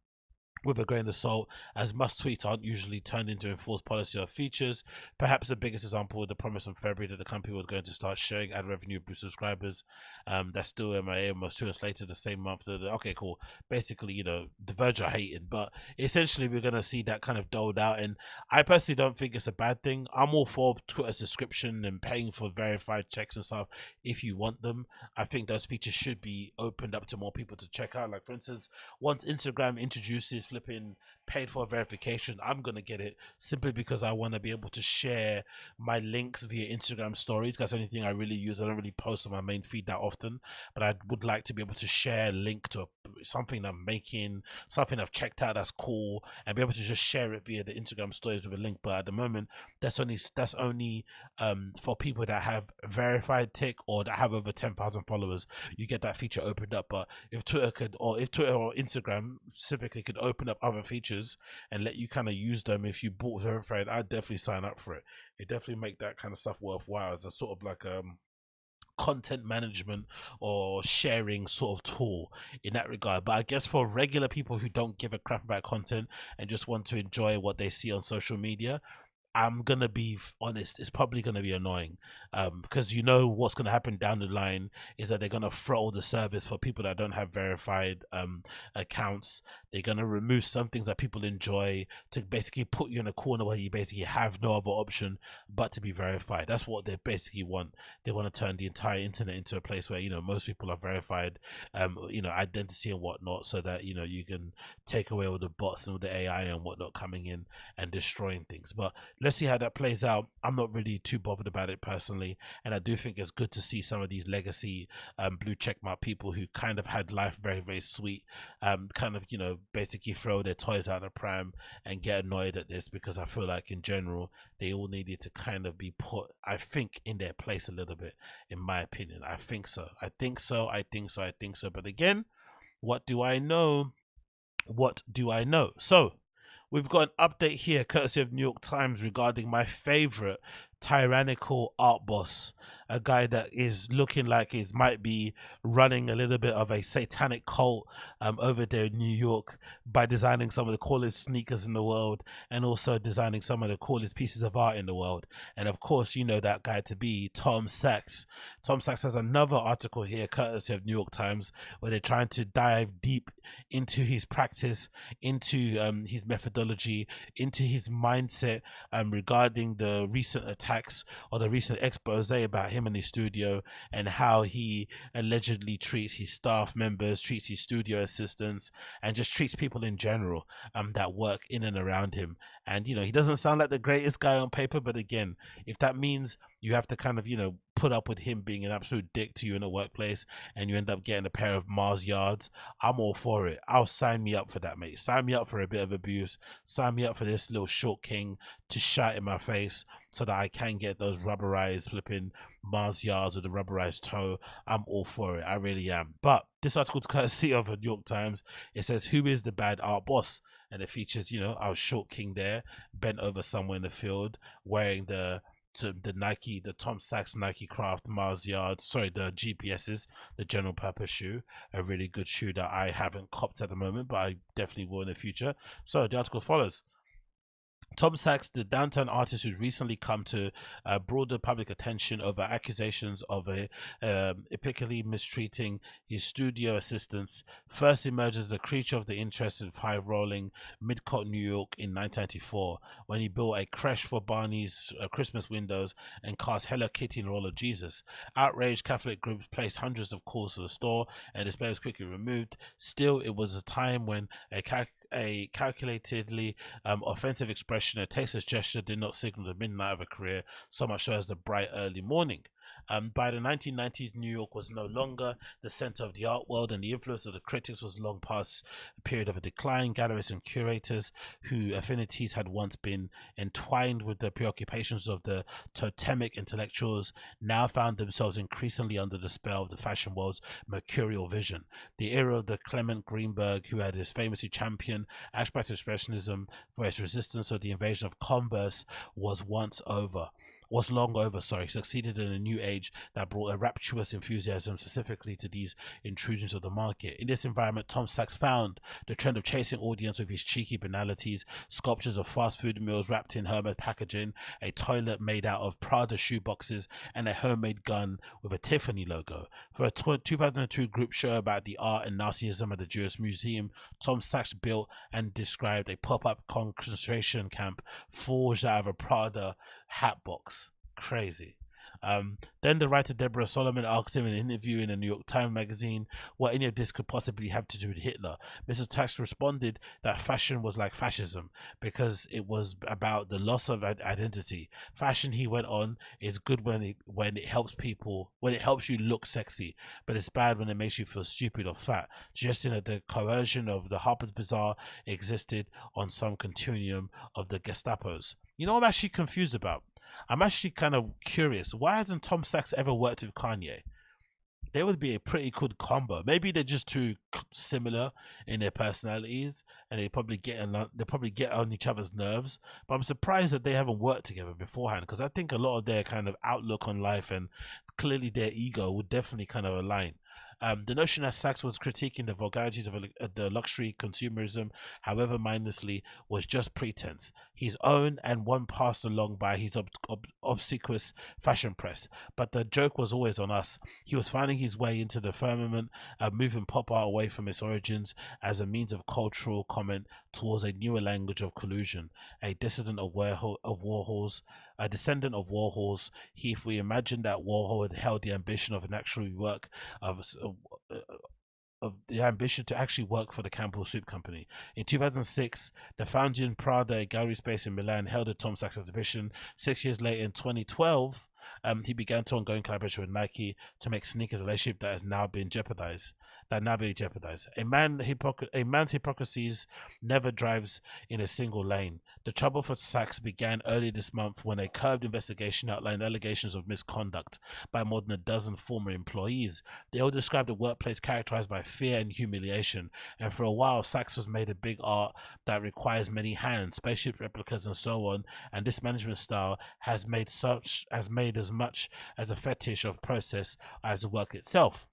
with a grain of salt, as Musk tweets aren't usually turned into enforced policy or features. Perhaps the biggest example was the promise in February that the company was going to start sharing ad revenue with Blue subscribers. That's still MIA almost 2 months later, the same month. Okay, cool. Basically, The Verge are hating, but essentially we're going to see that kind of doled out. And I personally don't think it's a bad thing. I'm all for Twitter subscription and paying for verified checks and stuff if you want them. I think those features should be opened up to more people to check out. Like, for instance, once Instagram introduces flipping paid for verification, I'm gonna get it simply because I want to be able to share my links via Instagram stories. That's the only thing I really use. I don't really post on my main feed that often, but I would like to be able to share a link to something I'm making, something I've checked out that's cool, and be able to just share it via the Instagram stories with a link. But at the moment, that's only for people that have verified tick or that have over 10,000 followers. You get that feature opened up. But if Twitter or Instagram specifically could open up other features and let you kind of use them if you bought verified, I'd definitely sign up for it. It definitely make that kind of stuff worthwhile as a sort of like content management or sharing sort of tool in that regard. But I guess for regular people who don't give a crap about content and just want to enjoy what they see on social media, I'm gonna be honest, it's probably gonna be annoying, because what's gonna happen down the line is that they're gonna throttle the service for people that don't have verified accounts. They're gonna remove some things that people enjoy to basically put you in a corner where you basically have no other option but to be verified. That's what they basically want. They want to turn the entire internet into a place where most people are verified, identity and whatnot, so that you can take away all the bots and all the AI and whatnot coming in and destroying things. But let's see how that plays out. I'm not really too bothered about it personally, and I do think it's good to see some of these legacy blue checkmark people who kind of had life very, very sweet, basically throw their toys out of the pram and get annoyed at this, because I feel like in general they all needed to kind of be put, I think, in their place a little bit, in my opinion. I think so. But again, what do I know? So we've got an update here courtesy of New York Times regarding my favorite tyrannical art boss, a guy that is looking like he might be running a little bit of a satanic cult over there in New York by designing some of the coolest sneakers in the world and also designing some of the coolest pieces of art in the world. And of course, you know that guy to be Tom Sachs. Tom Sachs has another article here courtesy of New York Times where they're trying to dive deep into his practice, into his methodology, into his mindset regarding the recent attacks or the recent expose about him and his studio and how he allegedly treats his staff members, treats his studio assistants, and just treats people in general that work in and around him. And he doesn't sound like the greatest guy on paper, but again, if that means you have to kind of put up with him being an absolute dick to you in the workplace, and you end up getting a pair of Mars yards, I'm all for it. I'll sign me up for that, mate. Sign me up for a bit of abuse. Sign me up for this little short king to shout in my face so that I can get those rubberized flipping Mars yards with a rubberized toe. I'm all for it. I really am. But this article's courtesy of the New York Times. It says, "Who is the bad art boss?" And it features, our short king there, bent over somewhere in the field, wearing the Nike, the Tom Sachs Nike Craft Mars Yards, the GPSs, the general purpose shoe, a really good shoe that I haven't copped at the moment, but I definitely will in the future. So the article follows. Tom Sachs, the downtown artist who's recently come to broader public attention over accusations of epically mistreating his studio assistants, first emerged as a creature of the interest in five-rolling Midcote, New York in 1994, when he built a creche for Barney's Christmas windows and cast Hello Kitty in the role of Jesus. Outraged Catholic groups placed hundreds of calls to the store, and the display was quickly removed. Still, it was a time when a calculatedly offensive expression, a tasteless gesture, did not signal the midnight of a career so much so as the bright early morning. By the 1990s, New York was no longer the center of the art world, and the influence of the critics was long past a period of a decline. Gallerists and curators whose affinities had once been entwined with the preoccupations of the totemic intellectuals now found themselves increasingly under the spell of the fashion world's mercurial vision. The era of the Clement Greenberg, who had his famously championed abstract expressionism for its resistance of the invasion of Converse, was long over, succeeded in a new age that brought a rapturous enthusiasm specifically to these intrusions of the market. In this environment, Tom Sachs found the trend of chasing audience with his cheeky banalities, sculptures of fast food meals wrapped in Hermes packaging, a toilet made out of Prada shoe boxes, and a homemade gun with a Tiffany logo. For a 2002 group show about the art and Nazism at the Jewish Museum, Tom Sachs built and described a pop-up concentration camp forged out of a Prada hat box. Crazy. Then the writer Deborah Solomon asked him in an interview in the New York Times magazine what any of this could possibly have to do with Hitler. Mr. Sachs responded that fashion was like fascism because it was about the loss of identity. Fashion, he went on, is good when it helps people, when it helps you look sexy, but it's bad when it makes you feel stupid or fat, suggesting that the coercion of the Harper's Bazaar existed on some continuum of the Gestapos. You know what I'm actually confused about? I'm actually kind of curious. Why hasn't Tom Sachs ever worked with Kanye? They would be a pretty good combo. Maybe they're just too similar in their personalities, and they probably get on each other's nerves. But I'm surprised that they haven't worked together beforehand, because I think a lot of their kind of outlook on life and clearly their ego would definitely kind of align. The notion that Sachs was critiquing the vulgarities of the luxury consumerism, however mindlessly, was just pretense, his own and one passed along by his obsequious fashion press. But the joke was always on us. He was finding his way into the firmament, moving pop art away from its origins as a means of cultural comment towards a newer language of collusion. A descendant of Warhol's, if we imagine that Warhol had held the ambition of an actual work of the ambition to actually work for the Campbell Soup Company. In 2006, the Fountain Prada, a gallery space in Milan, held a Tom Sachs exhibition. 6 years later, in 2012, he began to ongoing collaboration with Nike to make sneakers a relationship that has now been jeopardized. A man's hypocrisies never drives in a single lane. The trouble for Sachs began early this month when a curbed investigation outlined allegations of misconduct by more than a dozen former employees. They all described a workplace characterized by fear and humiliation, and for a while Sachs was made a big art that requires many hands, spaceship replicas and so on, and this management style has made as much as a fetish of process as the work itself.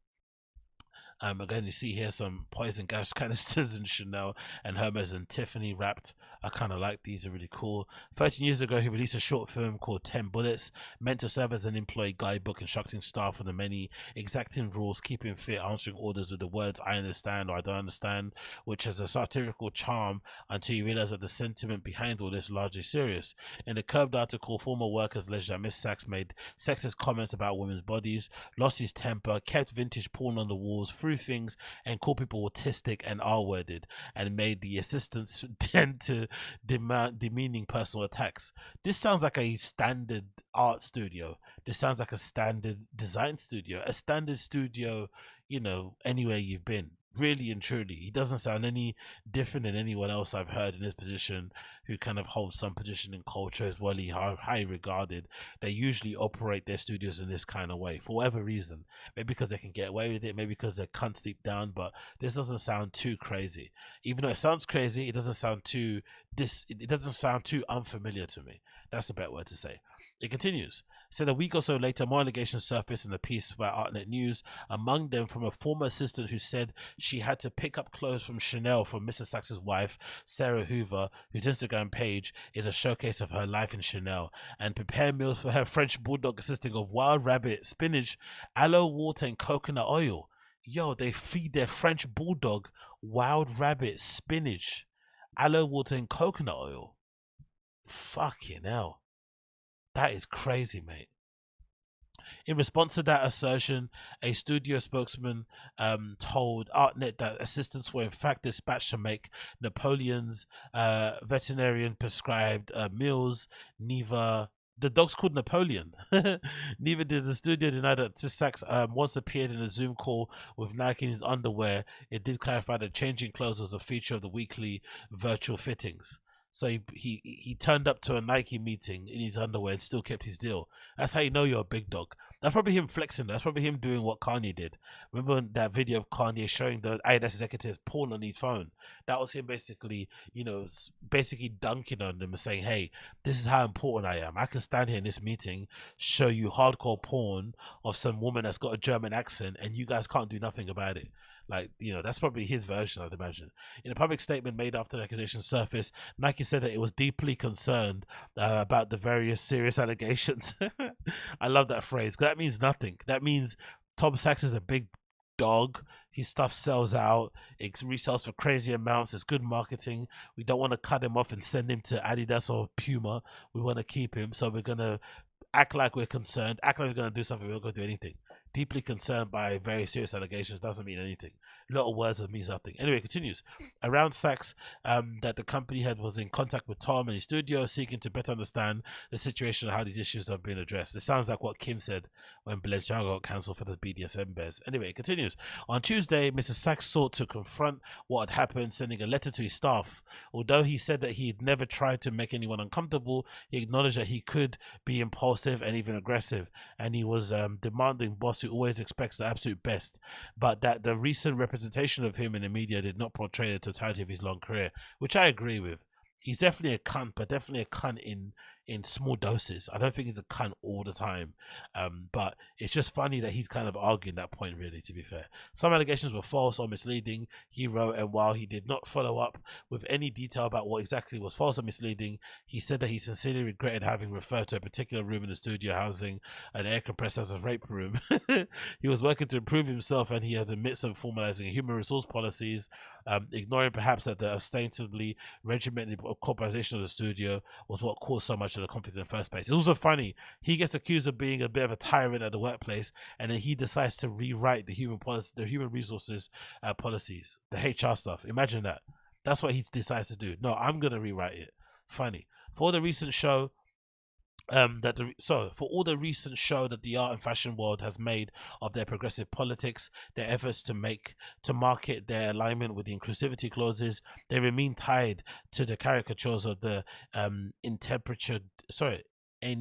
Again, you see here some poison gas canisters in Chanel and Hermes and Tiffany wrapped I kind of like these, are really cool. 13 years ago, he released a short film called 10 Bullets, meant to serve as an employee guidebook instructing staff on the many exacting rules, keeping fit, answering orders with the words I understand or I don't understand, which has a satirical charm until you realize that the sentiment behind all this is largely serious. In the Curbed article, former workers alleged that Mr. Sachs made sexist comments about women's bodies, lost his temper, kept vintage porn on the walls, threw things, and called people autistic and R-worded, and made the assistants tend to demeaning personal attacks. This sounds like a standard art studio. This sounds like a standard design studio, a standard studio, you know, anywhere you've been. Really and truly, he doesn't sound any different than anyone else I've heard in this position who kind of holds some position in culture as well. High regarded. They usually operate their studios in this kind of way for whatever reason. Maybe because they can get away with it, maybe because they're cunts deep down. But this doesn't sound too crazy. Even though it sounds crazy, it doesn't sound too it doesn't sound too unfamiliar to me. That's a better word to say. It continues. Said a week or so later, more allegations surfaced in a piece by Artnet News, among them from a former assistant who said she had to pick up clothes from Chanel for Mr. Sachs's wife, Sarah Hoover, whose Instagram page is a showcase of her life in Chanel, and prepare meals for her French bulldog consisting of wild rabbit, spinach, aloe water, and coconut oil. Yo, they feed their French bulldog wild rabbit, spinach, aloe water, and coconut oil. Fucking hell. That is crazy, mate. In response to that assertion, a studio spokesman told Artnet that assistants were in fact dispatched to make Napoleon's veterinarian prescribed meals. Neither the dog's called Napoleon. Neither did the studio deny that Sachs once appeared in a Zoom call with Nike in his underwear. It did clarify that changing clothes was a feature of the weekly virtual fittings. So he turned up to a Nike meeting in his underwear and still kept his deal. That's how you know you're a big dog. That's probably him flexing. That's probably him doing what Kanye did. Remember that video of Kanye showing the Adidas executives porn on his phone? That was him basically, you know, basically dunking on them and saying, hey, this is how important I am. I can stand here in this meeting, show you hardcore porn of some woman that's got a German accent, and you guys can't do nothing about it. Like, you know, that's probably his version, I'd imagine. In a public statement made after the accusation surfaced, Nike said that it was deeply concerned about the various serious allegations. I love that phrase, because that means nothing. That means Tom Sachs is a big dog. His stuff sells out. It resells for crazy amounts. It's good marketing. We don't want to cut him off and send him to Adidas or Puma. We want to keep him. So we're going to act like we're concerned, act like we're going to do something. We're not going to do anything. Deeply concerned by very serious allegations doesn't mean anything. Little words that means nothing. Anyway, it continues. Around Sachs, that the company was in contact with Tom in his studio, seeking to better understand the situation and how these issues have been addressed. It sounds like what Kim said when Balenciaga got cancelled for the BDSM bears. Anyway, it continues. On Tuesday, Mr. Sachs sought to confront what had happened, sending a letter to his staff. Although he said that he had never tried to make anyone uncomfortable, he acknowledged that he could be impulsive and even aggressive, and he was demanding boss who always expects the absolute best, but that the recent representation of him in the media did not portray the totality of his long career, which I agree with. He's definitely a cunt, but definitely a cunt in small doses. I don't think he's a cunt all the time, but it's just funny that he's kind of arguing that point, really, to be fair. Some allegations were false or misleading, he wrote, and while he did not follow up with any detail about what exactly was false or misleading, he said that he sincerely regretted having referred to a particular room in the studio housing an air compressor as a rape room. He was working to improve himself, and he had in the midst of formalizing human resource policies, ignoring perhaps that the ostensibly regimented corporatization of the studio was what caused so much of the conflict in the first place. It's also funny, he gets accused of being a bit of a tyrant at the workplace, and then he decides to rewrite the human resources policies, the HR stuff. Imagine that. That's what he decides to do. No, I'm gonna rewrite it. Funny. For the recent show for all the recent show that the art and fashion world has made of their progressive politics, their efforts to market their alignment with the inclusivity clauses, they remain tied to the caricatures of the intemperate. I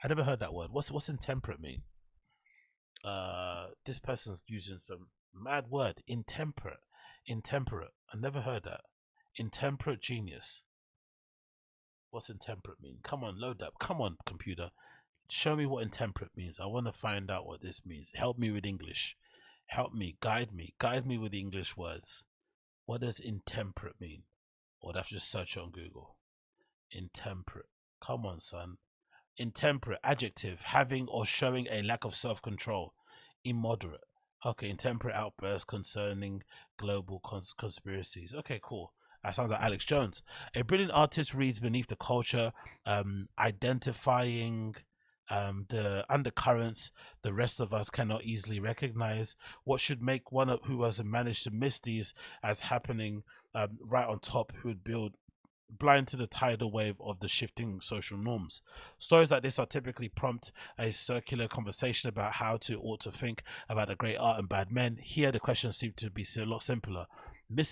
never heard that word. What's intemperate mean? This person's using some mad word. Intemperate. I never heard that. Intemperate genius. What's intemperate mean? Come on, load up. Come on, computer. Show me what intemperate means. I want to find out what this means. Help me with English. Help me, guide me with the English words. What does intemperate mean? Or would I have to just search it on Google? Intemperate. Come on, son. Intemperate, adjective, having or showing a lack of self-control. Immoderate. Okay, intemperate outbursts concerning global conspiracies. Okay, cool. That sounds like Alex Jones. A brilliant artist reads beneath the culture, identifying the undercurrents the rest of us cannot easily recognize. What should make one who has managed to miss these as happening right on top, who would build blind to the tidal wave of the shifting social norms. Stories like this are typically prompt a circular conversation about how to ought to think about the great art and bad men. Here the questions seem to be a lot simpler. Mr.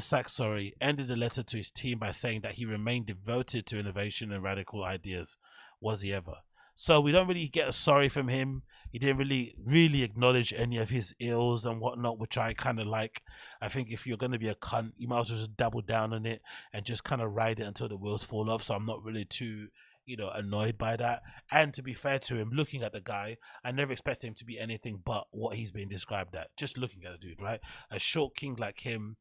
Sachs, ended the letter to his team by saying that he remained devoted to innovation and radical ideas. Was he ever? So we don't really get a sorry from him. He didn't really acknowledge any of his ills and whatnot, which I kind of like. I think if you're going to be a cunt, you might as well just double down on it and just kind of ride it until the wheels fall off. So I'm not really too, annoyed by that. And to be fair to him, looking at the guy, I never expected him to be anything but what he's been described at. Just looking at the dude, right? A short king like him,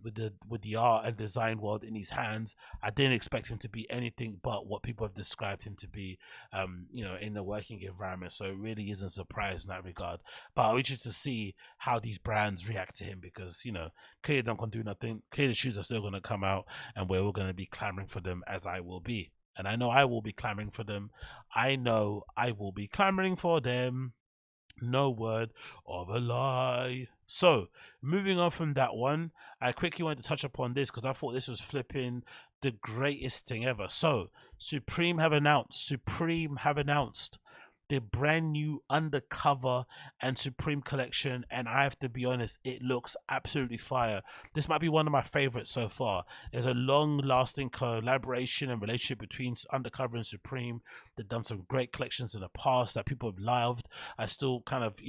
with the art and design world in his hands, I didn't expect him to be anything but what people have described him to be, in the working environment. So it really isn't a surprise in that regard. But I'm interested to see how these brands react to him, because clearly they're not gonna do nothing. Clearly the shoes are still gonna come out, and we're all gonna be clamoring for them, as I will be. And I know I will be clamoring for them. I know I will be clamoring for them. No word of a lie. So, moving on from that one, I quickly wanted to touch upon this because I thought this was flipping the greatest thing ever. So, Supreme have announced the brand new Undercover and Supreme collection, and I have to be honest, it looks absolutely fire. This might be one of my favorites so far. There's a long-lasting collaboration and relationship between Undercover and Supreme. They've done some great collections in the past that people have loved. I still kind of,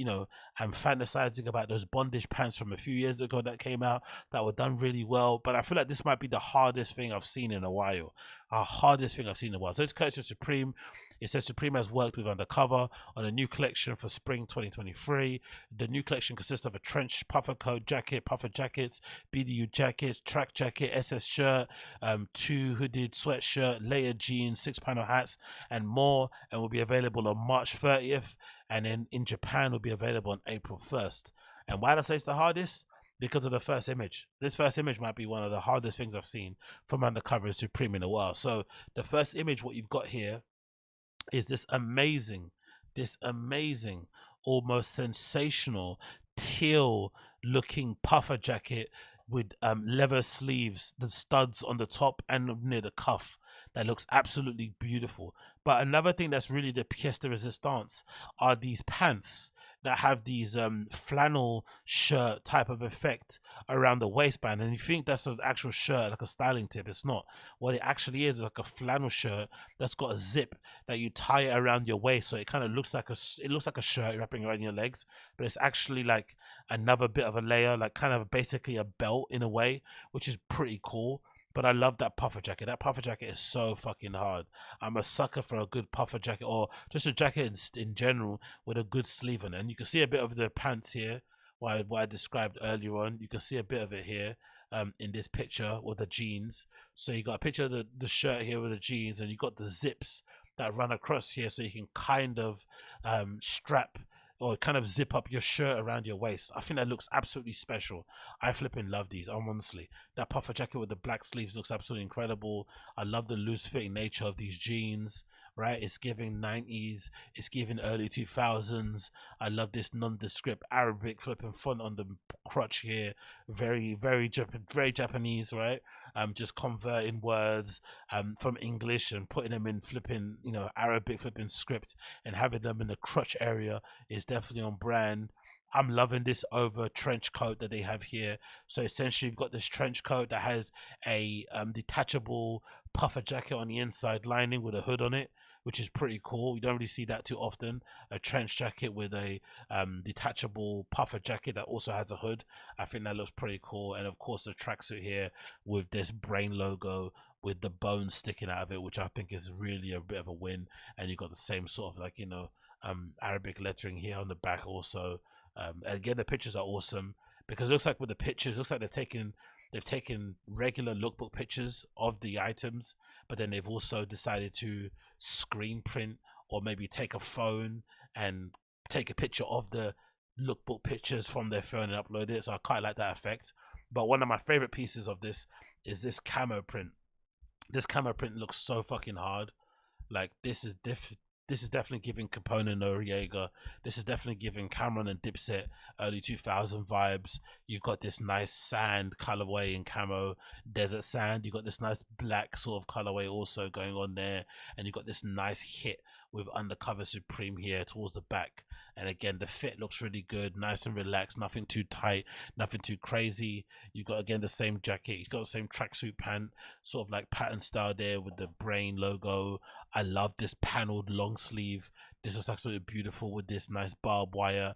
am fantasizing about those bondage pants from a few years ago that came out that were done really well, but I feel like this might be the hardest thing I've seen in a while. So it's courtesy of Supreme. It says Supreme has worked with Undercover on a new collection for spring 2023. The new collection consists of a trench puffer coat jacket, puffer jackets, BDU jackets, track jacket, SS shirt, 2 hooded sweatshirt, layered jeans, 6-panel hats, and more, and will be available on March 30th. And then in Japan will be available on April 1st. And why did I say it's the hardest? Because of the first image. This first image might be one of the hardest things I've seen from Undercover and Supreme in a while. So the first image, what you've got here, is this amazing, almost sensational teal looking puffer jacket with leather sleeves, the studs on the top and near the cuff. That looks absolutely beautiful. But another thing that's really the pièce de résistance are these pants that have these flannel shirt type of effect around the waistband, and you think that's an actual shirt, like a styling tip. It's not. What it actually is like a flannel shirt that's got a zip that you tie it around your waist, so it kind of looks like a shirt wrapping around your legs, but it's actually like another bit of a layer, like kind of basically a belt in a way, which is pretty cool. But I love that puffer jacket. That puffer jacket is so fucking hard. I'm a sucker for a good puffer jacket, or just a jacket in general with a good sleeve on it. And you can see a bit of the pants here, what I described earlier on. You can see a bit of it here in this picture with the jeans. So you got a picture of the shirt here with the jeans, and you got the zips that run across here, so you can kind of strap or kind of zip up your shirt around your waist. I think that looks absolutely special. I flipping love these. Honestly, that puffer jacket with the black sleeves looks absolutely incredible. I love the loose fitting nature of these jeans, right? It's giving 90s, it's giving early 2000s. I love this nondescript Arabic flipping font on the crotch here. Very Japanese, right? Just converting words from English and putting them in flipping, Arabic flipping script, and having them in the crotch area is definitely on brand. I'm loving this over trench coat that they have here. So essentially, you've got this trench coat that has a detachable puffer jacket on the inside lining with a hood on it, which is pretty cool. You don't really see that too often. A trench jacket with a detachable puffer jacket that also has a hood. I think that looks pretty cool. And of course, the tracksuit here with this brain logo with the bones sticking out of it, which I think is really a bit of a win. And you got the same sort of Arabic lettering here on the back also. Again, the pictures are awesome because it looks like with the pictures, it looks like they've taken regular lookbook pictures of the items, but then they've also decided to screen print or maybe take a phone and take a picture of the lookbook pictures from their phone and upload it. So I quite like that effect. But one of my favorite pieces of this is this camo print. This camo print looks so fucking hard. Like this is definitely giving Capone and Noriega. This is definitely giving Cameron and Dipset early 2000 vibes. You've got this nice sand colorway in camo, desert sand. You got this nice black sort of colorway also going on there, and you got this nice hit with Undercover Supreme here towards the back. And again, the fit looks really good, nice and relaxed, nothing too tight, nothing too crazy. You got again the same jacket, he's got the same tracksuit pant, sort of like pattern style there with the brain logo. I love this paneled long sleeve. This looks absolutely beautiful with this nice barbed wire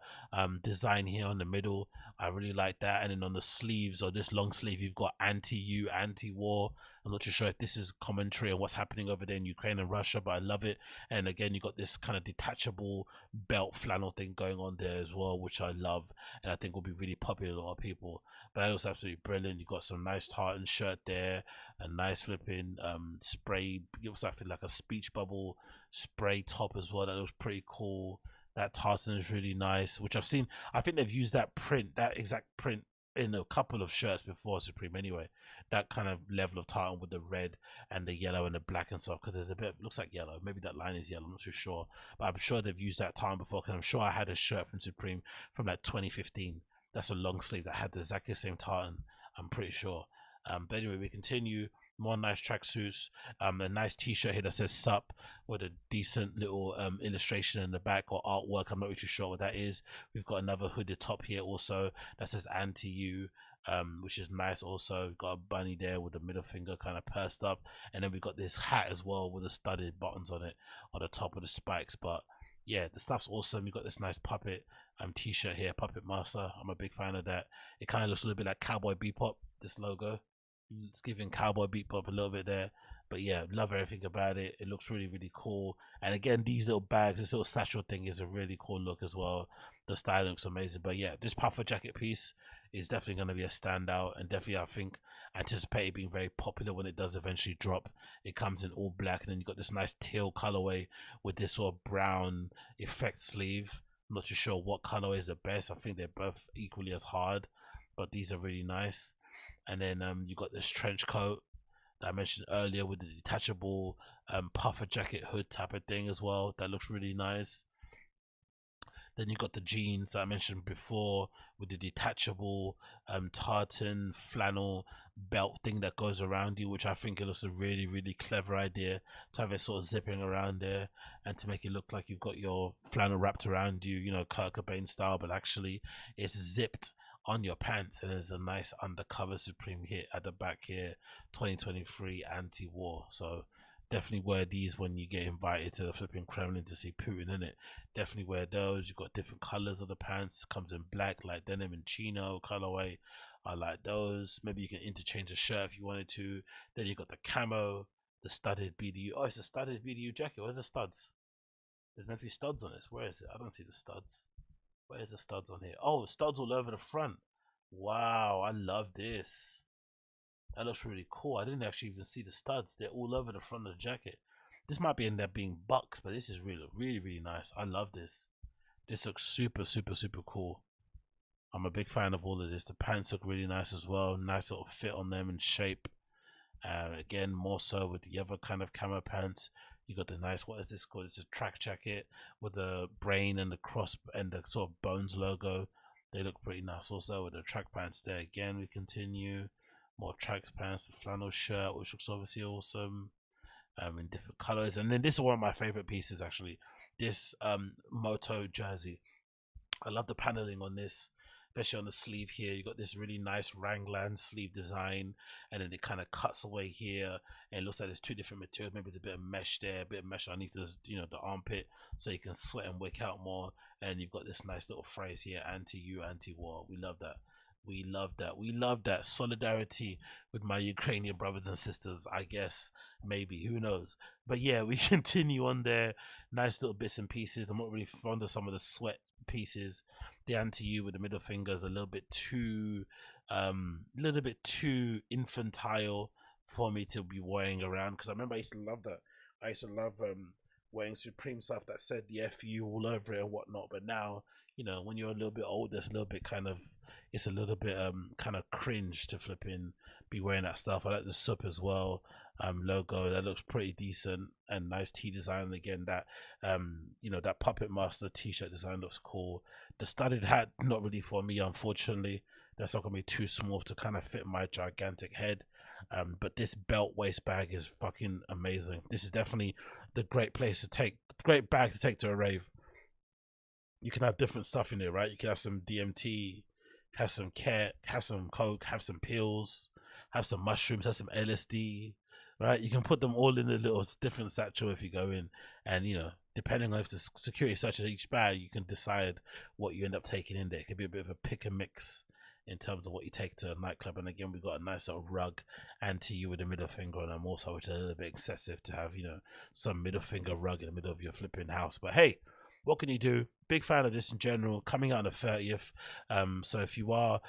design here on the middle. I really like that. And then on the sleeves, or this long sleeve, you've got anti-U, anti-war. I'm not too sure if this is commentary on what's happening over there in Ukraine and Russia, but I love it. And again, you got this kind of detachable belt flannel thing going on there as well, which I love, and I think will be really popular with a lot of people. But that looks absolutely brilliant. You got some nice tartan shirt there, a nice flipping spray. It looks like a speech bubble spray top as well. That looks pretty cool. That tartan is really nice, which I've seen. I think they've used that exact print in a couple of shirts before Supreme anyway. That kind of level of tartan with the red and the yellow and the black and stuff, because there's a bit, looks like yellow, maybe that line is yellow, I'm not too sure, but I'm sure they've used that tartan before, because I'm sure I had a shirt from Supreme from like 2015. That's a long sleeve that had the exactly same tartan, I'm pretty sure. But anyway, we continue. More nice tracksuits, a nice t-shirt here that says sup with a decent little illustration in the back or artwork. I'm not really too sure what that is. We've got another hooded top here also that says anti-U, which is nice also. We've got a bunny there with the middle finger kind of pursed up, and then we've got this hat as well with the studded buttons on it on the top of the spikes. But yeah, the stuff's awesome. You've got this nice puppet t-shirt here, Puppet Master. I'm a big fan of that. It kind of looks a little bit like Cowboy Bebop, this logo. It's giving Cowboy Bebop a little bit there, but yeah, love everything about it. It looks really, really cool. And again, these little bags, this little satchel thing is a really cool look as well. The style looks amazing. But yeah, this puffer jacket piece is definitely going to be a standout, and definitely I think anticipate it being very popular when it does eventually drop. It comes in all black, and then you got this nice teal colorway with this sort of brown effect sleeve. I'm not too sure what color is the best. I think they're both equally as hard, but these are really nice. And then you got this trench coat that I mentioned earlier with the detachable puffer jacket hood type of thing as well. That looks really nice. Then you got the jeans that I mentioned before with the detachable tartan flannel belt thing that goes around you, which I think it looks a really, really clever idea to have it sort of zipping around there and to make it look like you've got your flannel wrapped around you, you know, Kurt Cobain style, but actually it's zipped on your pants, and there's a nice Undercover Supreme hit at the back here, 2023 anti-war. So definitely wear these when you get invited to the flipping Kremlin to see Putin in it. Definitely wear those. You've got different colors of the pants. Comes in black, like denim and chino colorway. I like those. Maybe you can interchange a shirt if you wanted to. Then you got the camo, the studded BDU. Oh, it's a studded BDU jacket. Where's the studs? There's meant to be studs on this. Where is it? I don't see the studs. Where's the studs on here? Oh, studs all over the front. Wow, I love this. That looks really cool. I didn't actually even see the studs. They're all over the front of the jacket. This might be end up being bucks, but this is really, really, really nice. I love this. This looks super, super, super cool. I'm a big fan of all of this. The pants look really nice as well. Nice little fit on them and shape. Again, more so with the other kind of camo pants. You got the nice, what is this called? It's a track jacket with the brain and the cross and the sort of bones logo. They look pretty nice also with the track pants there. Again, we continue. More track pants, the flannel shirt, which looks obviously awesome. In different colors. And then this is one of my favorite pieces actually. This moto jersey. I love the paneling on this, especially on the sleeve here. You got this really nice raglan sleeve design, and then it kind of cuts away here, and it looks like there's two different materials. Maybe it's a bit of mesh there, a bit of mesh underneath the, you know, the armpit, so you can sweat and wick out more. And you've got this nice little phrase here: anti-U, anti-war. We love that. We love that. We love that solidarity with my Ukrainian brothers and sisters. I guess maybe, who knows? But yeah, we continue on there. Nice little bits and pieces. I'm not really fond of some of the sweat pieces. The anti-you with the middle finger is a little bit too infantile for me to be wearing around, because I remember I used to love that. I used to love wearing Supreme stuff that said the FU all over it and whatnot. But now, you know, when you're a little bit older, it's a little bit kind of kind of cringe to flipping be wearing that stuff. I like the SUP as well. Logo that looks pretty decent, and nice T design again. That you know, that Puppet Master t-shirt design looks cool. The studded hat, not really for me, unfortunately. That's not gonna be too small to kind of fit my gigantic head. But this belt waist bag is fucking amazing. This is definitely the great bag to take to a rave. You can have different stuff in there, right? You can have some DMT, have some cat, have some coke, have some pills, have some mushrooms, have some LSD, right? You can put them all in a little different satchel if you go in, and you know, depending on if the security searches each bag, you can decide what you end up taking in there. It could be a bit of a pick and mix in terms of what you take to a nightclub. And again, we've got a nice little rug anti-you with a middle finger on them also, which is a little bit excessive to have, you know, some middle finger rug in the middle of your flipping house. But hey, what can you do? Big fan of this in general, coming out on the 30th. So if you are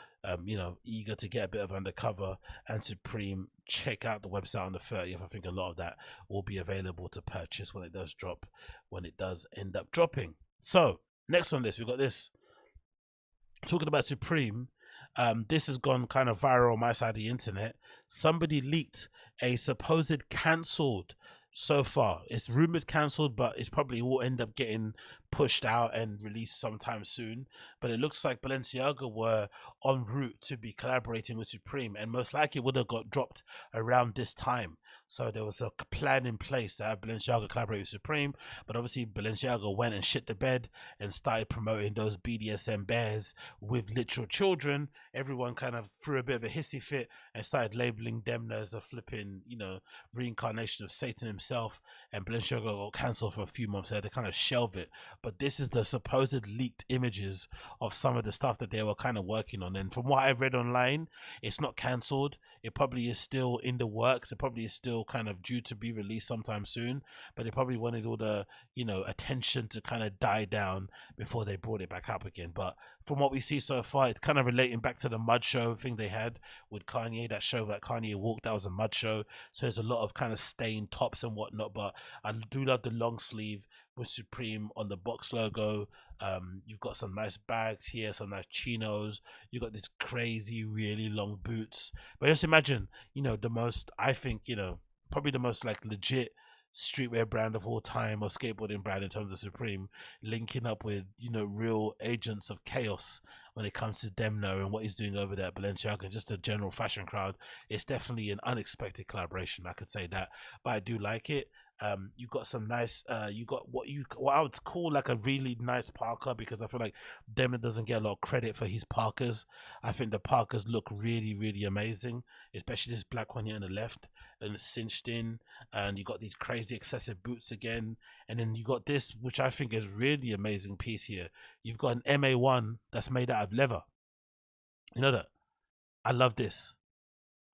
you know, eager to get a bit of undercover and Supreme, check out the website on the 30th. I think a lot of that will be available to purchase when it does drop, when it does end up dropping. So next on this, we've got this. Talking about Supreme, this has gone kind of viral on my side of the internet. Somebody leaked a supposed cancelled, so far it's rumored cancelled, but it's probably will end up getting pushed out and released sometime soon. But it looks like Balenciaga were en route to be collaborating with Supreme, and most likely would have got dropped around this time. So there was a plan in place to have Balenciaga collaborate with Supreme, but obviously Balenciaga went and shit the bed and started promoting those BDSM bears with literal children. Everyone kind of threw a bit of a hissy fit and started labeling them as a flipping, you know, reincarnation of Satan himself. And Balenciaga got cancelled for a few months. They had to kind of shelve it. But this is the supposed leaked images of some of the stuff that they were kind of working on. And from what I've read online, it's not cancelled. It probably is still in the works. It probably is still kind of due to be released sometime soon. But they probably wanted all the, you know, attention to kind of die down before they brought it back up again. But from what we see so far, it's kind of relating back to the mud show thing they had with Kanye. That show that Kanye walked, that was a mud show. So there's a lot of kind of stained tops and whatnot. But I do love the long sleeve with Supreme on the box logo. You've got some nice bags here, some nice chinos. You got this crazy, really long boots. But just imagine, you know, the most, I think, you know, probably the most like legit streetwear brand of all time, or skateboarding brand in terms of Supreme, linking up with, you know, real agents of chaos when it comes to Demno and what he's doing over there at Balenciaga and just a general fashion crowd. It's definitely an unexpected collaboration, I could say that, but I do like it. You got some nice you got what I would call like a really nice parka, because I feel like Demna doesn't get a lot of credit for his parkas. I think the parkas look really, really amazing, especially this black one here on the left, and it's cinched in, and you got these crazy excessive boots again, and then you got this, which I think is really amazing piece here. You've got an MA1 that's made out of leather. You know that? I love this.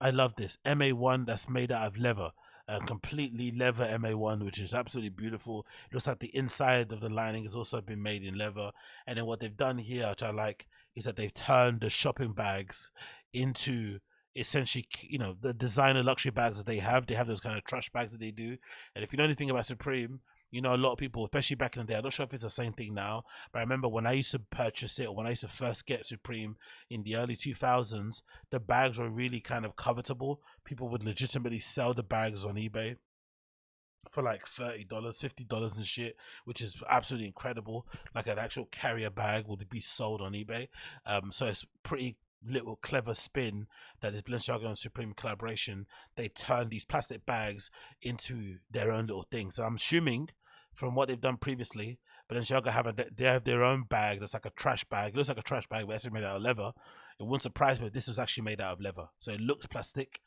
I love this MA1 that's made out of leather. A completely leather MA1, which is absolutely beautiful. It looks like the inside of the lining has also been made in leather. And then what they've done here, which I like, is that they've turned the shopping bags into essentially, you know, the designer luxury bags that they have. They have those kind of trash bags that they do. And if you know anything about Supreme, you know, a lot of people, especially back in the day, I'm not sure if it's the same thing now, but I remember when I used to purchase it, or when I used to first get Supreme in the early 2000s, the bags were really kind of covetable. People would legitimately sell the bags on eBay for like $30, $50 and shit, which is absolutely incredible. Like an actual carrier bag would be sold on eBay. So it's pretty little clever spin that this Balenciaga and Supreme collaboration. They turn these plastic bags into their own little thing. So I'm assuming from what they've done previously, Balenciaga they have their own bag that's like a trash bag. It looks like a trash bag, but it's made out of leather. It wouldn't surprise me if this was actually made out of leather. So it looks plastic.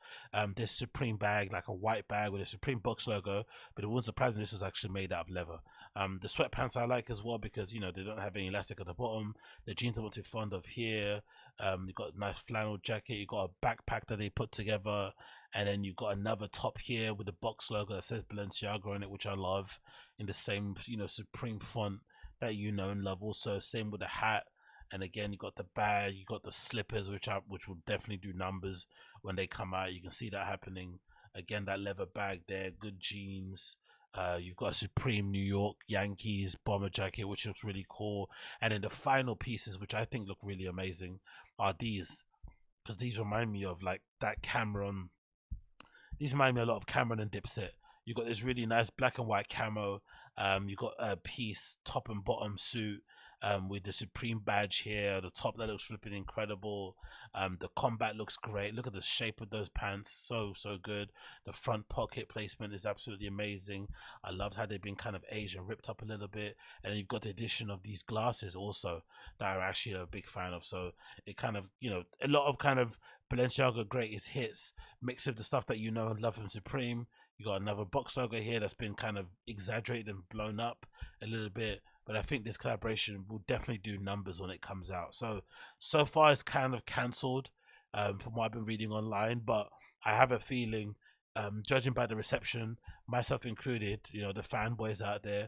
This Supreme bag, like a white bag with a Supreme box logo, but it wouldn't surprise me if this was actually made out of leather. The sweatpants I like as well, because, you know, they don't have any elastic at the bottom. The jeans I'm not too fond of here. You got a nice flannel jacket. You got a backpack that they put together, and then you got another top here with the box logo that says Balenciaga on it, which I love, in the same Supreme font that you know and love. Also, same with the hat. And again, you got the bag, you got the slippers, which will definitely do numbers when they come out. You can see that happening. Again, that leather bag there, good jeans. You've got a Supreme New York Yankees bomber jacket, which looks really cool. And then the final pieces, which I think look really amazing, are these, because these remind me of like that Cameron. These remind me a lot of Cameron and Dipset. You got this really nice black and white camo. You got a piece, top and bottom suit. With the Supreme badge here, the top that looks flipping incredible. The combat looks great. Look at the shape of those pants, so good. The front pocket placement is absolutely amazing. I loved how they've been kind of aged and ripped up a little bit. And then you've got the addition of these glasses also that I'm actually a big fan of. So it kind of, a lot of kind of Balenciaga greatest hits mixed with the stuff that you know and love from Supreme. You got another box logo here that's been kind of exaggerated and blown up a little bit. But I think this collaboration will definitely do numbers when it comes out. So far it's kind of cancelled from what I've been reading online. But I have a feeling, judging by the reception, myself included, the fanboys out there,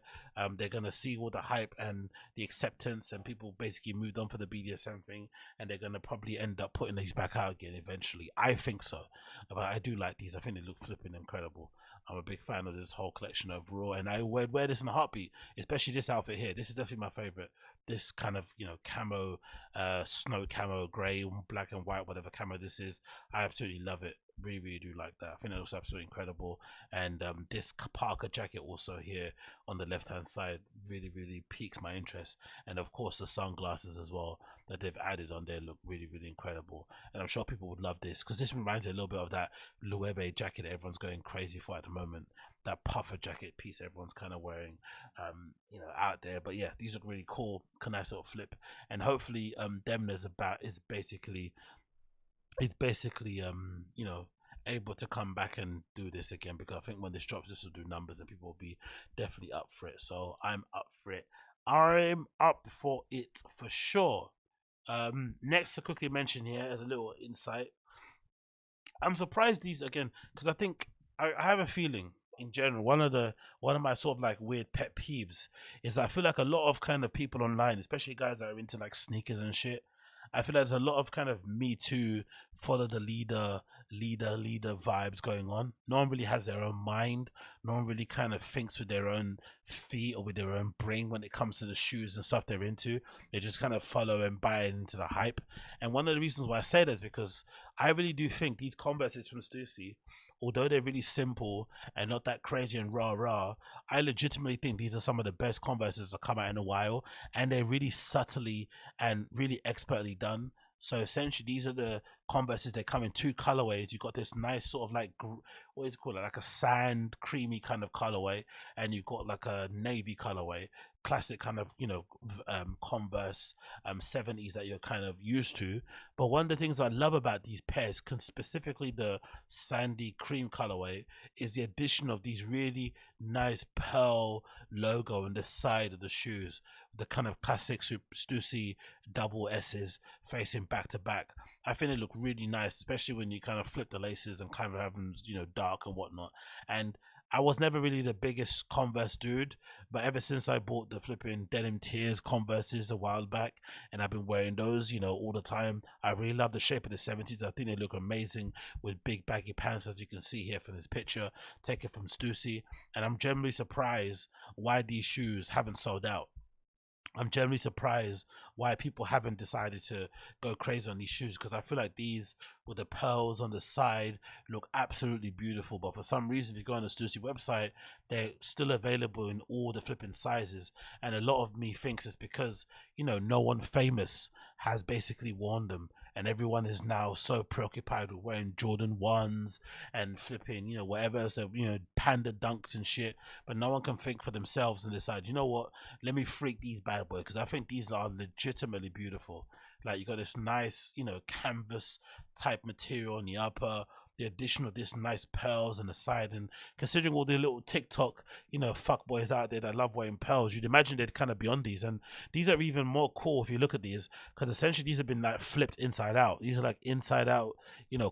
they're going to see all the hype and the acceptance, and people basically moved on for the BDSM thing, and they're going to probably end up putting these back out again eventually. I think so. But I do like these. I think they look flipping incredible. I'm a big fan of this whole collection overall, and I would wear this in a heartbeat, especially this outfit here. This is definitely my favorite. This kind of, camo, snow camo, grey, black and white, whatever camo this is. I absolutely love it. Really, really do like that. I think it looks absolutely incredible. And this Parker jacket also here on the left hand side really, really piques my interest. And of course the sunglasses as well that they've added on there look really, really incredible. And I'm sure people would love this, because this reminds me a little bit of that Loewe jacket that everyone's going crazy for at the moment. That puffer jacket piece everyone's kind of wearing out there. But yeah, these look really cool. Nice little flip. And hopefully Demna's basically able to come back and do this again, because I think when this drops, this will do numbers and people will be definitely up for it. So I'm up for it. I'm up for it for sure. Next to quickly mention here as a little insight, I'm surprised these again, because I think I have a feeling in general, one of my sort of like weird pet peeves is that I feel like a lot of kind of people online, especially guys that are into like sneakers and shit, I feel like there's a lot of kind of Me Too, follow the leader vibes going on. No one really has their own mind. No one really kind of thinks with their own feet or with their own brain when it comes to the shoes and stuff they're into. They just kind of follow and buy into the hype. And one of the reasons why I say that is because I really do think these Converses from Stüssy, although they're really simple and not that crazy and rah, I legitimately think these are some of the best Converses that come out in a while, and they're really subtly and really expertly done. So essentially, these are the Converses. They come in two colorways. You got this nice sort of like, what is it called, like a sand creamy kind of colorway, and you got like a navy colorway, classic kind of Converse 70s that you're kind of used to. But one of the things I love about these pairs, specifically the sandy cream colorway, is the addition of these really nice pearl logo on the side of the shoes, the kind of classic Stüssy double S's facing back to back. I think they look really nice, especially when you kind of flip the laces and kind of have them dark and whatnot. And I was never really the biggest Converse dude, but ever since I bought the flipping Denim Tears Converses a while back, and I've been wearing those, all the time, I really love the shape of the 70s. I think they look amazing with big baggy pants, as you can see here from this picture, taken from Stüssy. And I'm generally surprised why these shoes haven't sold out. I'm generally surprised why people haven't decided to go crazy on these shoes, because I feel like these with the pearls on the side look absolutely beautiful. But for some reason, if you go on the Stüssy website, they're still available in all the flipping sizes. And a lot of me thinks it's because, no one famous has basically worn them. And everyone is now so preoccupied with wearing Jordan 1s and flipping, whatever, so, Panda Dunks and shit. But no one can think for themselves and decide, you know what, let me freak these bad boys, because I think these are legitimately beautiful. Like, you got this nice, canvas type material on the upper. the addition of this nice pearls on the side, and considering all the little TikTok, fuckboys out there that love wearing pearls, you'd imagine they'd kind of be on these. And these are even more cool if you look at these, because essentially these have been like flipped inside out. These are like inside out,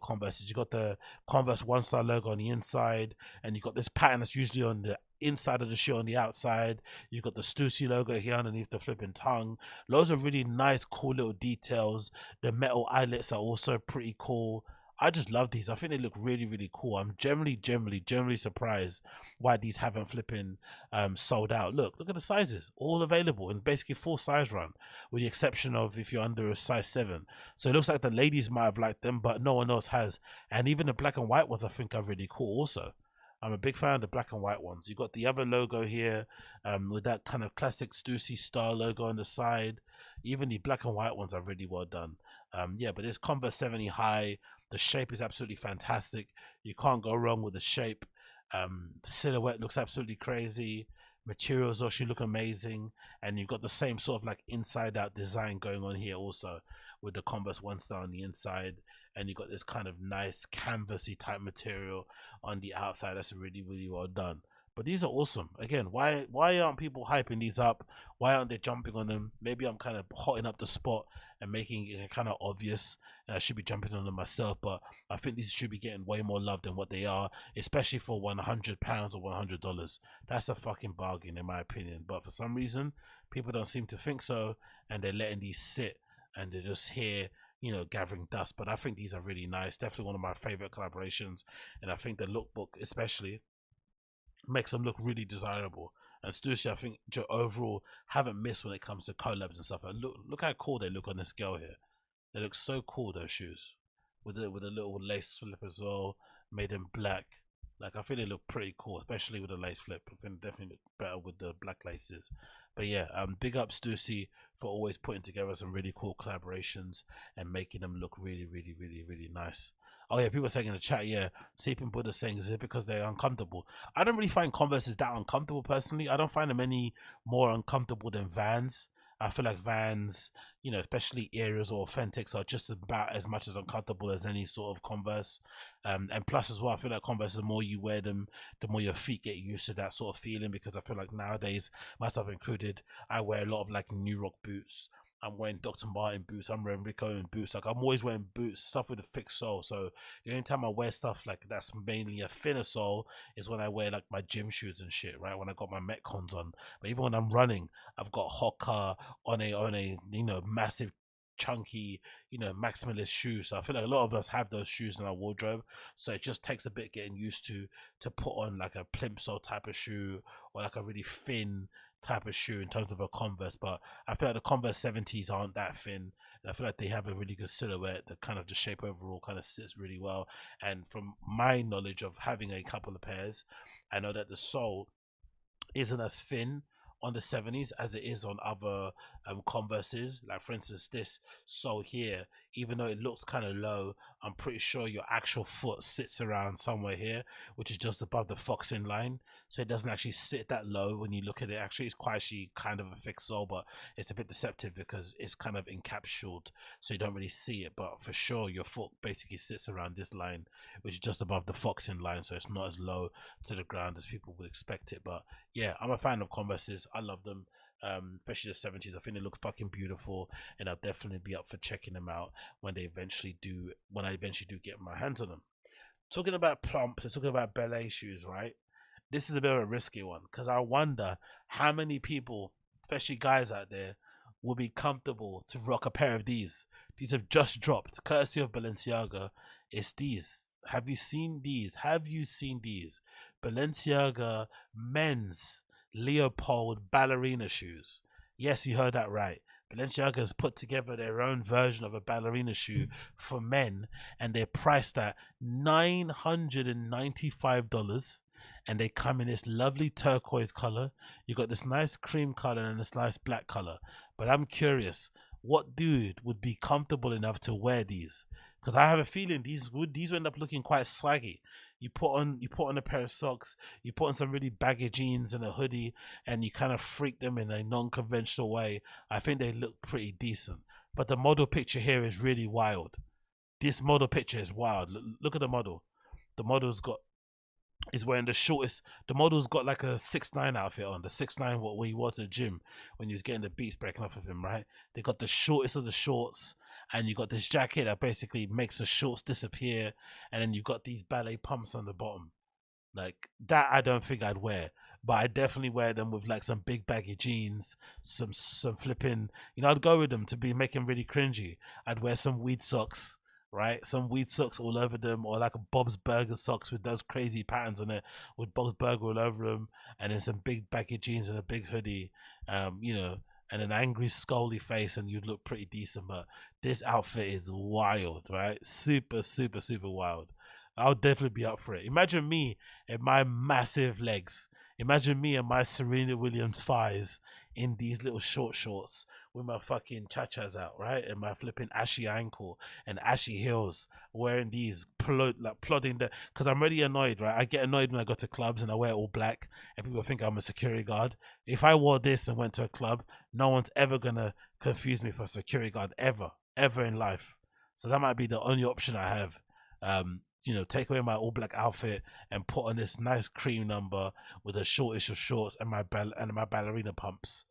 Converses. You got the Converse One Star logo on the inside, and you got this pattern that's usually on the inside of the shoe on the outside. You've got the Stüssy logo here underneath the flipping tongue. Loads of really nice, cool little details. The metal eyelets are also pretty cool. I just love these. I think they look really, really cool. I'm generally surprised why these haven't flipping sold out. Look at the sizes, all available in basically full size run, with the exception of if you're under a size 7. So it looks like the ladies might have liked them, but no one else has. And even the black and white ones I think are really cool also. I'm a big fan of the black and white ones. You got the other logo here with that kind of classic Stüssy star logo on the side. Even the black and white ones are really well done. Yeah, but this Converse 70 high, the shape is absolutely fantastic. You can't go wrong with the shape. Silhouette looks absolutely crazy. Materials actually look amazing. And you've got the same sort of like inside out design going on here also, with the Converse One Star on the inside. And you got this kind of nice canvasy type material on the outside. That's really, really well done. But these are awesome. Again, why aren't people hyping these up? Why aren't they jumping on them? Maybe I'm kind of hotting up the spot and making it kind of obvious, and I should be jumping on them myself. But I think these should be getting way more love than what they are, especially for £100 or $100. That's a fucking bargain in my opinion. But for some reason, people don't seem to think so, and they're letting these sit, and they're just here, gathering dust. But I think these are really nice. Definitely one of my favorite collaborations, and I think the lookbook especially makes them look really desirable. And Stüssy, I think overall haven't missed when it comes to collabs and stuff. And look how cool they look on this girl here. They look so cool, those shoes, with a little lace flip as well, made in black. Like, I think they look pretty cool, especially with the lace flip. I think they definitely look better with the black laces. But yeah, big up Stüssy for always putting together some really cool collaborations and making them look really, really, really, really nice. Oh yeah, people are saying in the chat, yeah, Sleeping Buddha saying, is it because they're uncomfortable? I don't really find Converses that uncomfortable personally. I don't find them any more uncomfortable than Vans. I feel like Vans, especially Aerials or Authentics, are just about as much as uncomfortable as any sort of Converse. And plus as well, I feel like Converse, the more you wear them, the more your feet get used to that sort of feeling, because I feel like nowadays, myself included, I wear a lot of like New Rock boots. I'm wearing Dr. Martin boots, I'm wearing Rico boots. Like, I'm always wearing boots, stuff with a thick sole. So the only time I wear stuff like that's mainly a thinner sole is when I wear like my gym shoes and shit, right? When I got my Metcons on. But even when I'm running, I've got Hoka on a massive chunky maximalist shoes. So I feel like a lot of us have those shoes in our wardrobe, so it just takes a bit getting used to put on like a plimsoll type of shoe, or like a really thin type of shoe in terms of a Converse. But I feel like the Converse 70s aren't that thin, and I feel like they have a really good silhouette. The kind of the shape overall kind of sits really well. And from my knowledge of having a couple of pairs, I know that the sole isn't as thin on the 70s as it is on other Converses. Like, for instance, this sole here, even though it looks kind of low, I'm pretty sure your actual foot sits around somewhere here, which is just above the foxing line. So it doesn't actually sit that low when you look at it. Actually, it's quite kind of a thick sole, but it's a bit deceptive because it's kind of encapsulated, so you don't really see it. But for sure, your foot basically sits around this line, which is just above the foxing line, so it's not as low to the ground as people would expect it. But yeah, I'm a fan of Converses. I love them. Especially the 70s. I think they look fucking beautiful, and I'll definitely be up for checking them out when I eventually do get my hands on them. Talking about plumps and talking about ballet shoes, right? This is a bit of a risky one, because I wonder how many people, especially guys out there, will be comfortable to rock a pair of these. These have just dropped, courtesy of Balenciaga. It's these. Have you seen these? Balenciaga men's Leopold ballerina shoes. Yes, you heard that right. Balenciaga has put together their own version of a ballerina shoe for men, and they're priced at $995, and they come in this lovely turquoise color. You got this nice cream color and this nice black color. But I'm curious, what dude would be comfortable enough to wear these? Because I have a feeling these would end up looking quite swaggy. You put on a pair of socks, you put on some really baggy jeans and a hoodie, and you kind of freak them in a non-conventional way. I think they look pretty decent. But the model picture here is really wild. This model picture is wild. Look at the model. the model's got is wearing the shortest. The model's got like a 6'9" outfit on. The 6'9" what he wore to the gym when he was getting the beats breaking off of him, right? They got the shortest of the shorts, and you got this jacket that basically makes the shorts disappear, and then you got these ballet pumps on the bottom. Like that, I don't think I'd wear, but I definitely wear them with like some big baggy jeans, some flipping. I'd go with them to be making really cringy. I'd wear some weed socks, right? Some weed socks all over them, or like a Bob's Burger socks with those crazy patterns on it, with Bob's Burger all over them, and then some big baggy jeans and a big hoodie, and an angry, scoldy face, and you'd look pretty decent. But this outfit is wild, right? Super, super, super wild. I'll definitely be up for it. Imagine me and my massive legs. Imagine me and my Serena Williams thighs in these little short shorts with my fucking chachas out, right? And my flipping ashy ankle and ashy heels, wearing these, plodding the. Because I'm really annoyed, right? I get annoyed when I go to clubs and I wear all black and people think I'm a security guard. If I wore this and went to a club, no one's ever gonna confuse me for a security guard, ever in life. So that might be the only option I have. Take away my all black outfit and put on this nice cream number with a shortish of shorts and my ballerina pumps.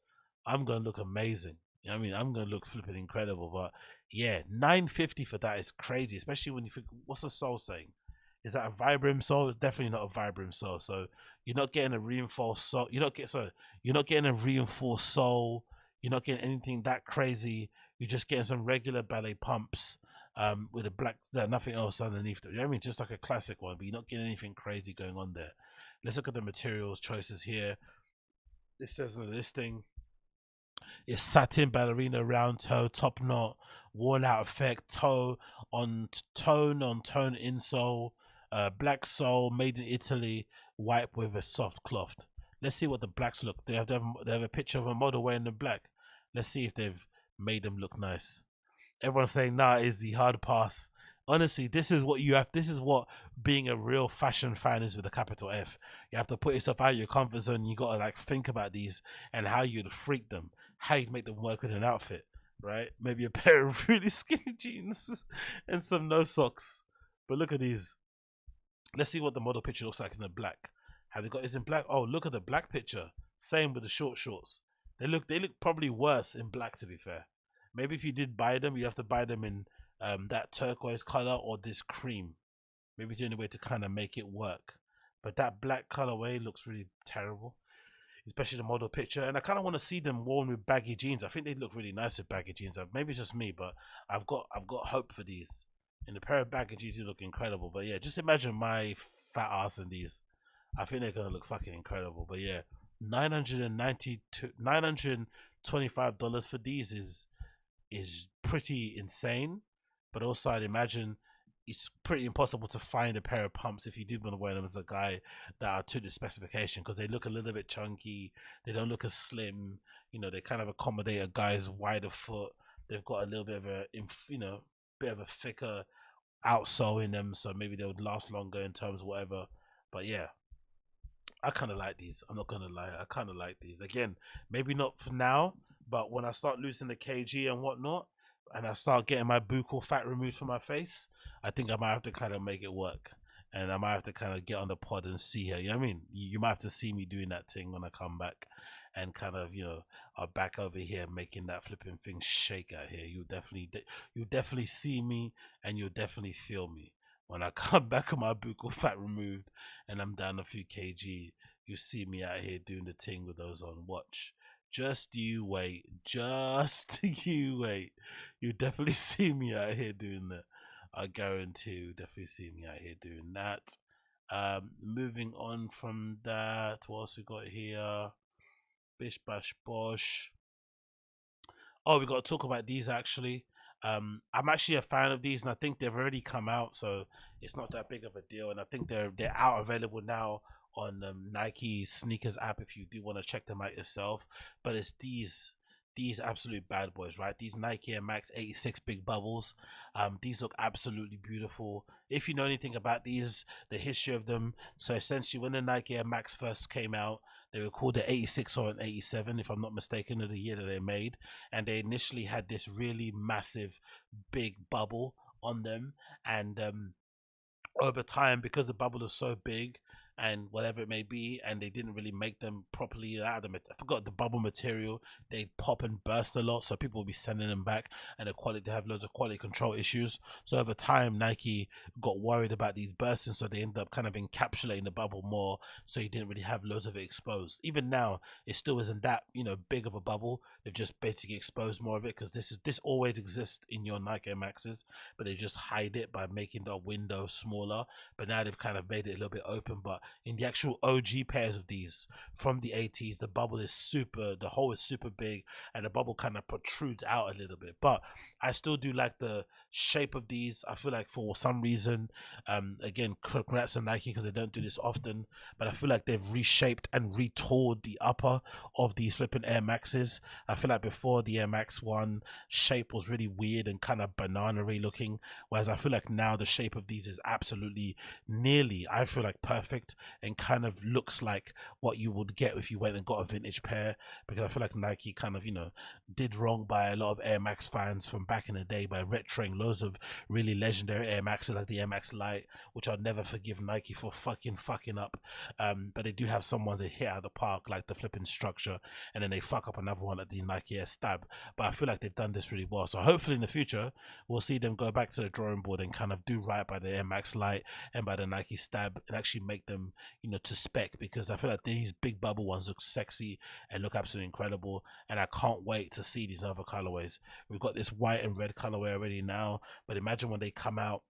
I'm gonna look amazing. I mean, I'm gonna look flipping incredible. But yeah, $9.50 for that is crazy, especially when you think, what's the sole saying? Is that a Vibram sole? It's definitely not a Vibram sole. So you're not getting a reinforced sole. You're not getting a reinforced sole. You're not getting anything that crazy. You're just getting some regular ballet pumps. With a black, nothing else underneath them. You know what I mean? Just like a classic one, but you're not getting anything crazy going on there. Let's look at the materials choices here. It says on the listing, it's satin ballerina round toe, top knot, worn out effect, toe on tone insole, black sole, made in Italy, white with a soft cloth. Let's see what the blacks look. They have a picture of a model wearing the black. Let's see if they've made them look nice. Everyone's saying, nah, it's the hard pass. Honestly, this is what you have. This is what being a real fashion fan is with a capital F. You have to put yourself out of your comfort zone. You got to like think about these and how you'd freak them, how you'd make them work with an outfit, right? Maybe a pair of really skinny jeans and some no socks. But look at these. Let's see what the model picture looks like in the black. Have they got this in black? Oh, look at the black picture. Same with the short shorts. They look probably worse in black, to be fair. Maybe if you did buy them, you have to buy them in that turquoise color or this cream. Maybe it's the only way to kind of make it work. But that black colorway looks really terrible, especially the model picture. And I kind of want to see them worn with baggy jeans. I think they look really nice with baggy jeans. Maybe it's just me, but I've got hope for these. In a pair of baggy jeans, they look incredible. But yeah, just imagine my fat ass in these. I think they're gonna look fucking incredible. But yeah, $925 for these is pretty insane, but also I'd imagine it's pretty impossible to find a pair of pumps if you do want to wear them as a guy that are to the specification, because they look a little bit chunky. They don't look as slim. They kind of accommodate a guy's wider foot. They've got a little bit of a bit of a thicker outsole in them, so maybe they would last longer in terms of whatever. But yeah, I kind of like these. I'm not gonna lie, I kind of like these. Again, maybe not for now, but when I start losing the kg and whatnot, and I start getting my buccal fat removed from my face, I think I might have to kind of make it work. And I might have to kind of get on the pod and see her. You know what I mean? You might have to see me doing that thing when I come back, and kind of, I'm back over here making that flipping thing shake out here. You'll definitely see me, and you'll definitely feel me when I come back with my buccal fat removed and I'm down a few kg. You see me out here doing the thing with those on. Watch. Just you wait. Just you wait. You definitely see me out here doing that. I guarantee you definitely see me out here doing that. Moving on from that, what else we got here? Bish bash bosh. Oh, we got to talk about these actually. I'm actually a fan of these, and I think they've already come out, so it's not that big of a deal. And I think they're out available now on Nike sneakers app if you do want to check them out yourself. But it's these absolute bad boys, right? These Nike Air Max 86 big bubbles. These look absolutely beautiful. If you know anything about these, the history of them, so essentially when the Nike Air Max first came out, they were called the 86 or an 87, if I'm not mistaken, of the year that they made. And they initially had this really massive, big bubble on them. And over time, because the bubble is so big and whatever it may be, and they didn't really make them properly out of them. I forgot the bubble material. They pop and burst a lot, so people will be sending them back, and the quality, they have loads of quality control issues. So over time, Nike got worried about these bursting, so they ended up kind of encapsulating the bubble more, so you didn't really have loads of it exposed. Even now, it still isn't that big of a bubble. They've just basically exposed more of it, because this always exists in your Nike Air Maxes, but they just hide it by making the window smaller. But now they've kind of made it a little bit open. But in the actual OG pairs of these from the 80s, the bubble is the hole is super big, and the bubble kind of protrudes out a little bit. But I still do like the shape of these. I feel like for some reason, again, congrats on Nike, because they don't do this often, but I feel like they've reshaped and retooled the upper of these flipping Air Maxes. I feel like before, the Air Max 1 shape was really weird and kind of banana-y looking, whereas I feel like now the shape of these is absolutely nearly, I feel like, perfect, and kind of looks like what you would get if you went and got a vintage pair, because I feel like Nike kind of did wrong by a lot of Air Max fans from back in the day by retroing loads of really legendary Air Maxes like the Air Max Lite, which I'll never forgive Nike for fucking up. But they do have some ones that hit out of the park, like the flipping structure, and then they fuck up another one at the Nike Air Stab. But I feel like they've done this really well, so hopefully in the future we'll see them go back to the drawing board and kind of do right by the Air Max Lite and by the Nike Stab, and actually make them to spec, because I feel like these big bubble ones look sexy and look absolutely incredible, and I can't wait to see these other colorways. We've got this white and red colorway already now, but imagine when they come out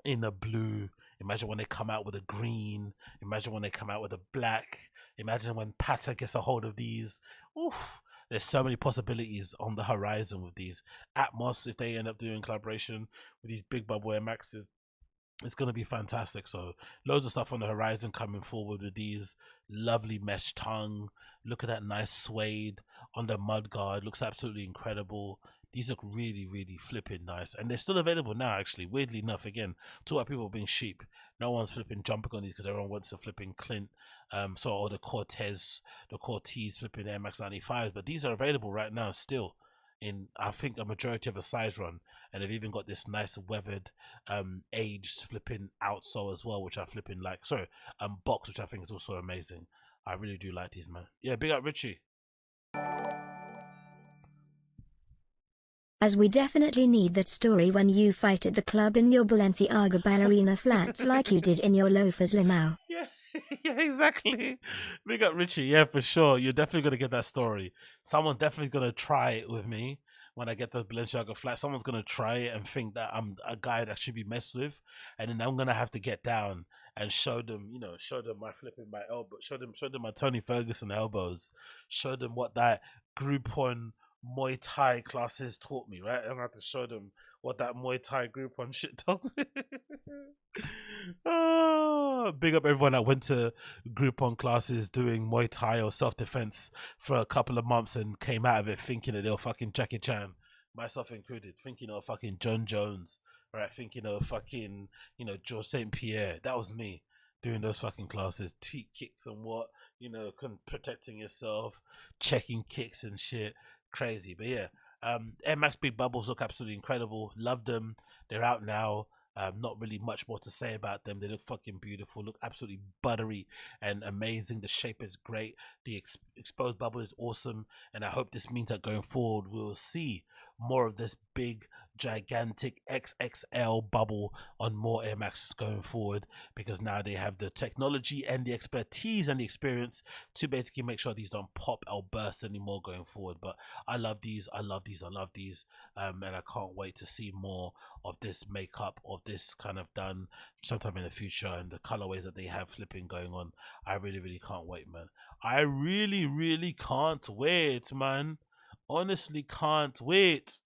in a blue, imagine when they come out with a green, imagine when they come out with a black, imagine when Pata gets a hold of these. Oof, there's so many possibilities on the horizon with these. Atmos, if they end up doing collaboration with these big bubble Air Maxes, it's going to be fantastic. So loads of stuff on the horizon coming forward with these. Lovely mesh tongue, look at that nice suede on the mud guard, looks absolutely incredible. These look really, really flipping nice, and they're still available now, actually, weirdly enough. Again, talk about people being cheap. No one's flipping jumping on these, because everyone wants a flipping Clint, or the Cortez flipping Air Max 95s, but these are available right now still in, I think, a majority of a size run, and they've even got this nice weathered aged flipping outsole as well, which I flipping like. Sorry, box, which I think is also amazing. I really do like these, man. Yeah, big up Richie.
As we definitely need that story when you fight at the club in your Balenciaga ballerina flats like you did in your loafers limo.
Yeah, yeah, exactly. Big up Richie. Yeah, for sure. You're definitely going to get that story. Someone's definitely going to try it with me when I get the Balenciaga flat. Someone's going to try it and think that I'm a guy that should be messed with. And then I'm going to have to get down and show them, show them my flipping my elbow, show them my Tony Ferguson elbows, show them what that Groupon Muay Thai classes taught me, right? I'm gonna have to show them what that Muay Thai Groupon shit taught me. Oh, big up everyone that went to Groupon classes doing Muay Thai or self-defense for a couple of months and came out of it thinking that they were fucking Jackie Chan, myself included, thinking of fucking John Jones, right? Thinking of fucking, George St. Pierre. That was me doing those fucking classes, teat kicks and what, protecting yourself, checking kicks and shit. Crazy. But yeah, Air Max Big Bubbles look absolutely incredible. Love them. They're out now. Not really much more to say about them. They look fucking beautiful, look absolutely buttery and amazing. The shape is great. The exposed bubble is awesome, and I hope this means that going forward we'll see more of this big, gigantic XXL bubble on more Air Maxes going forward, because now they have the technology and the expertise and the experience to basically make sure these don't pop or burst anymore going forward. But I love these, and I can't wait to see more of this makeup, of this kind of done sometime in the future, and the colorways that they have flipping going on. I really, really can't wait, man. I really, really can't wait, man. Honestly can't wait.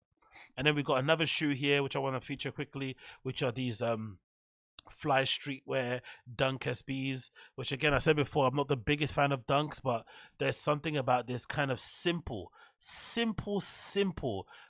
And then we got another shoe here which I want to feature quickly, which are these Fly Streetwear Dunk SBs, which again, I said before, I'm not the biggest fan of Dunks, but there's something about this kind of simple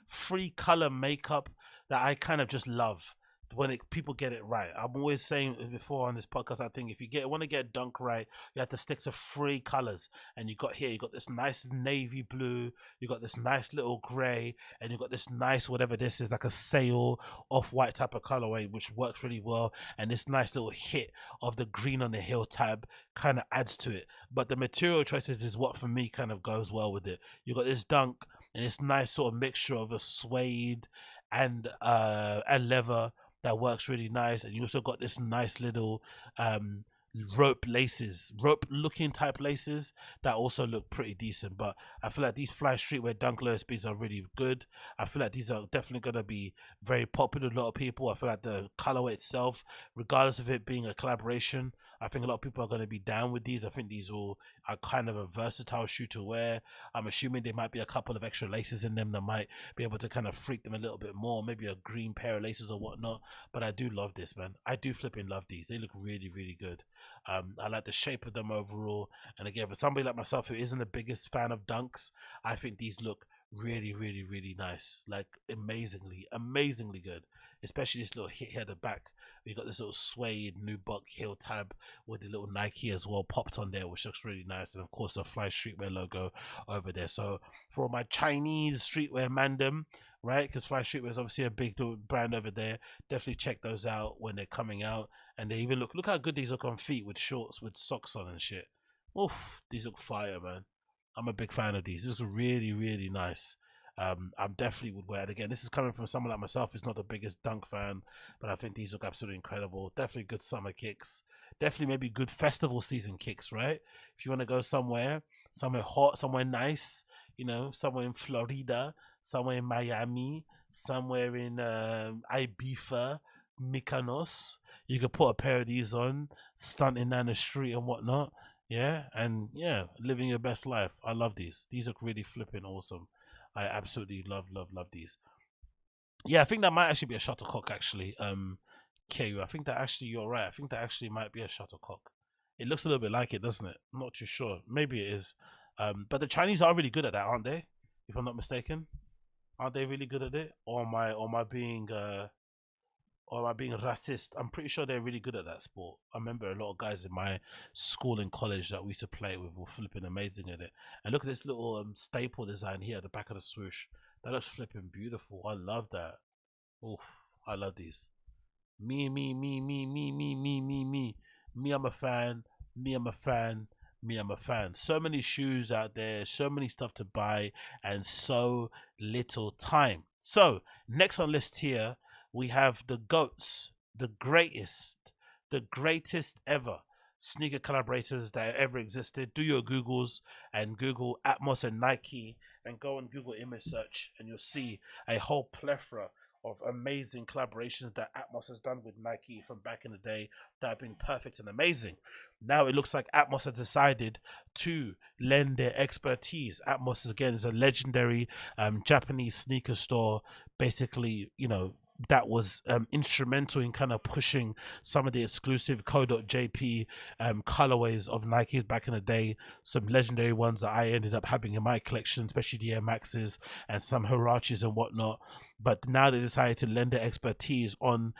free color makeup that I kind of just love. when people get it right. I'm always saying before on this podcast, I think if you want to get dunk right, you have to stick to 3 colors. And you got this nice navy blue, you got this nice little gray, and you got this nice whatever this is, like a sail off-white type of colorway, which works really well. And this nice little hit of the green on the heel tab kind of adds to it. But the material choices is what for me kind of goes well with it. You got this dunk and this nice sort of mixture of a suede and leather that works really nice, and you also got this nice little rope looking type laces that also look pretty decent. But I feel like these Fly Streetwear Dunk Low Speeds are really good. I feel like these are definitely going to be very popular with a lot of people. I feel like the colorway itself, regardless of it being a collaboration, I think a lot of people are going to be down with these. I think these all are kind of a versatile shoe to wear. I'm assuming there might be a couple of extra laces in them that might be able to kind of freak them a little bit more, maybe a green pair of laces or whatnot. But I do love this, man. I do flipping love these. They look really, really good. I like the shape of them overall. And again, for somebody like myself who isn't the biggest fan of dunks, I think these look really, really, really nice. Like amazingly good. Especially this little hit here at the back. We got this little suede nubuck heel tab with the little Nike as well popped on there, which looks really nice. And of course the Fly Streetwear logo over there. So for my Chinese streetwear mandem, right, because Fly Streetwear is obviously a big brand over there, definitely check those out when they're coming out. And they even look how good these look on feet with shorts with socks on and shit. Oof, these look fire, man. I'm a big fan of these. This is really, really nice. I'm definitely would wear it again. This is coming from someone like myself who's not the biggest dunk fan, but I think these look absolutely incredible. Definitely good summer kicks. Definitely maybe good festival season kicks, right? If you want to go somewhere hot, somewhere nice, you know, somewhere in Florida, somewhere in Miami, somewhere in Ibiza, Mykonos, you could put a pair of these on, stunting down the street and whatnot. Yeah, and yeah, living your best life. I love these. These look really flipping awesome. I absolutely love these. Yeah, I think that might actually be a shuttlecock actually. KU, I think that actually you're right. I think that actually might be a shuttlecock. It looks a little bit like it, doesn't it? I'm not too sure. Maybe it is. But the Chinese are really good at that, aren't they? If I'm not mistaken. Aren't they really good at it? Or am I being racist? I'm pretty sure they're really good at that sport. I remember a lot of guys in my school and college that we used to play with were flipping amazing at it. And look at this little staple design here at the back of the swoosh. That looks flipping beautiful. I love that. Oof, I love these. Me, I'm a fan. Me, I'm a fan. So many shoes out there, so many stuff to buy, and so little time. So next on list here, we have the GOATs, the greatest ever sneaker collaborators that ever existed. Do your Googles and Google Atmos and Nike and go on Google image search and you'll see a whole plethora of amazing collaborations that Atmos has done with Nike from back in the day that have been perfect and amazing. Now it looks like Atmos has decided to lend their expertise. Atmos, again, is a legendary Japanese sneaker store, basically, you know, that was instrumental in kind of pushing some of the exclusive co.jp colorways of Nikes back in the day. Some legendary ones that I ended up having in my collection, especially the Air Maxes and some Huaraches and whatnot. But now they decided to lend their expertise on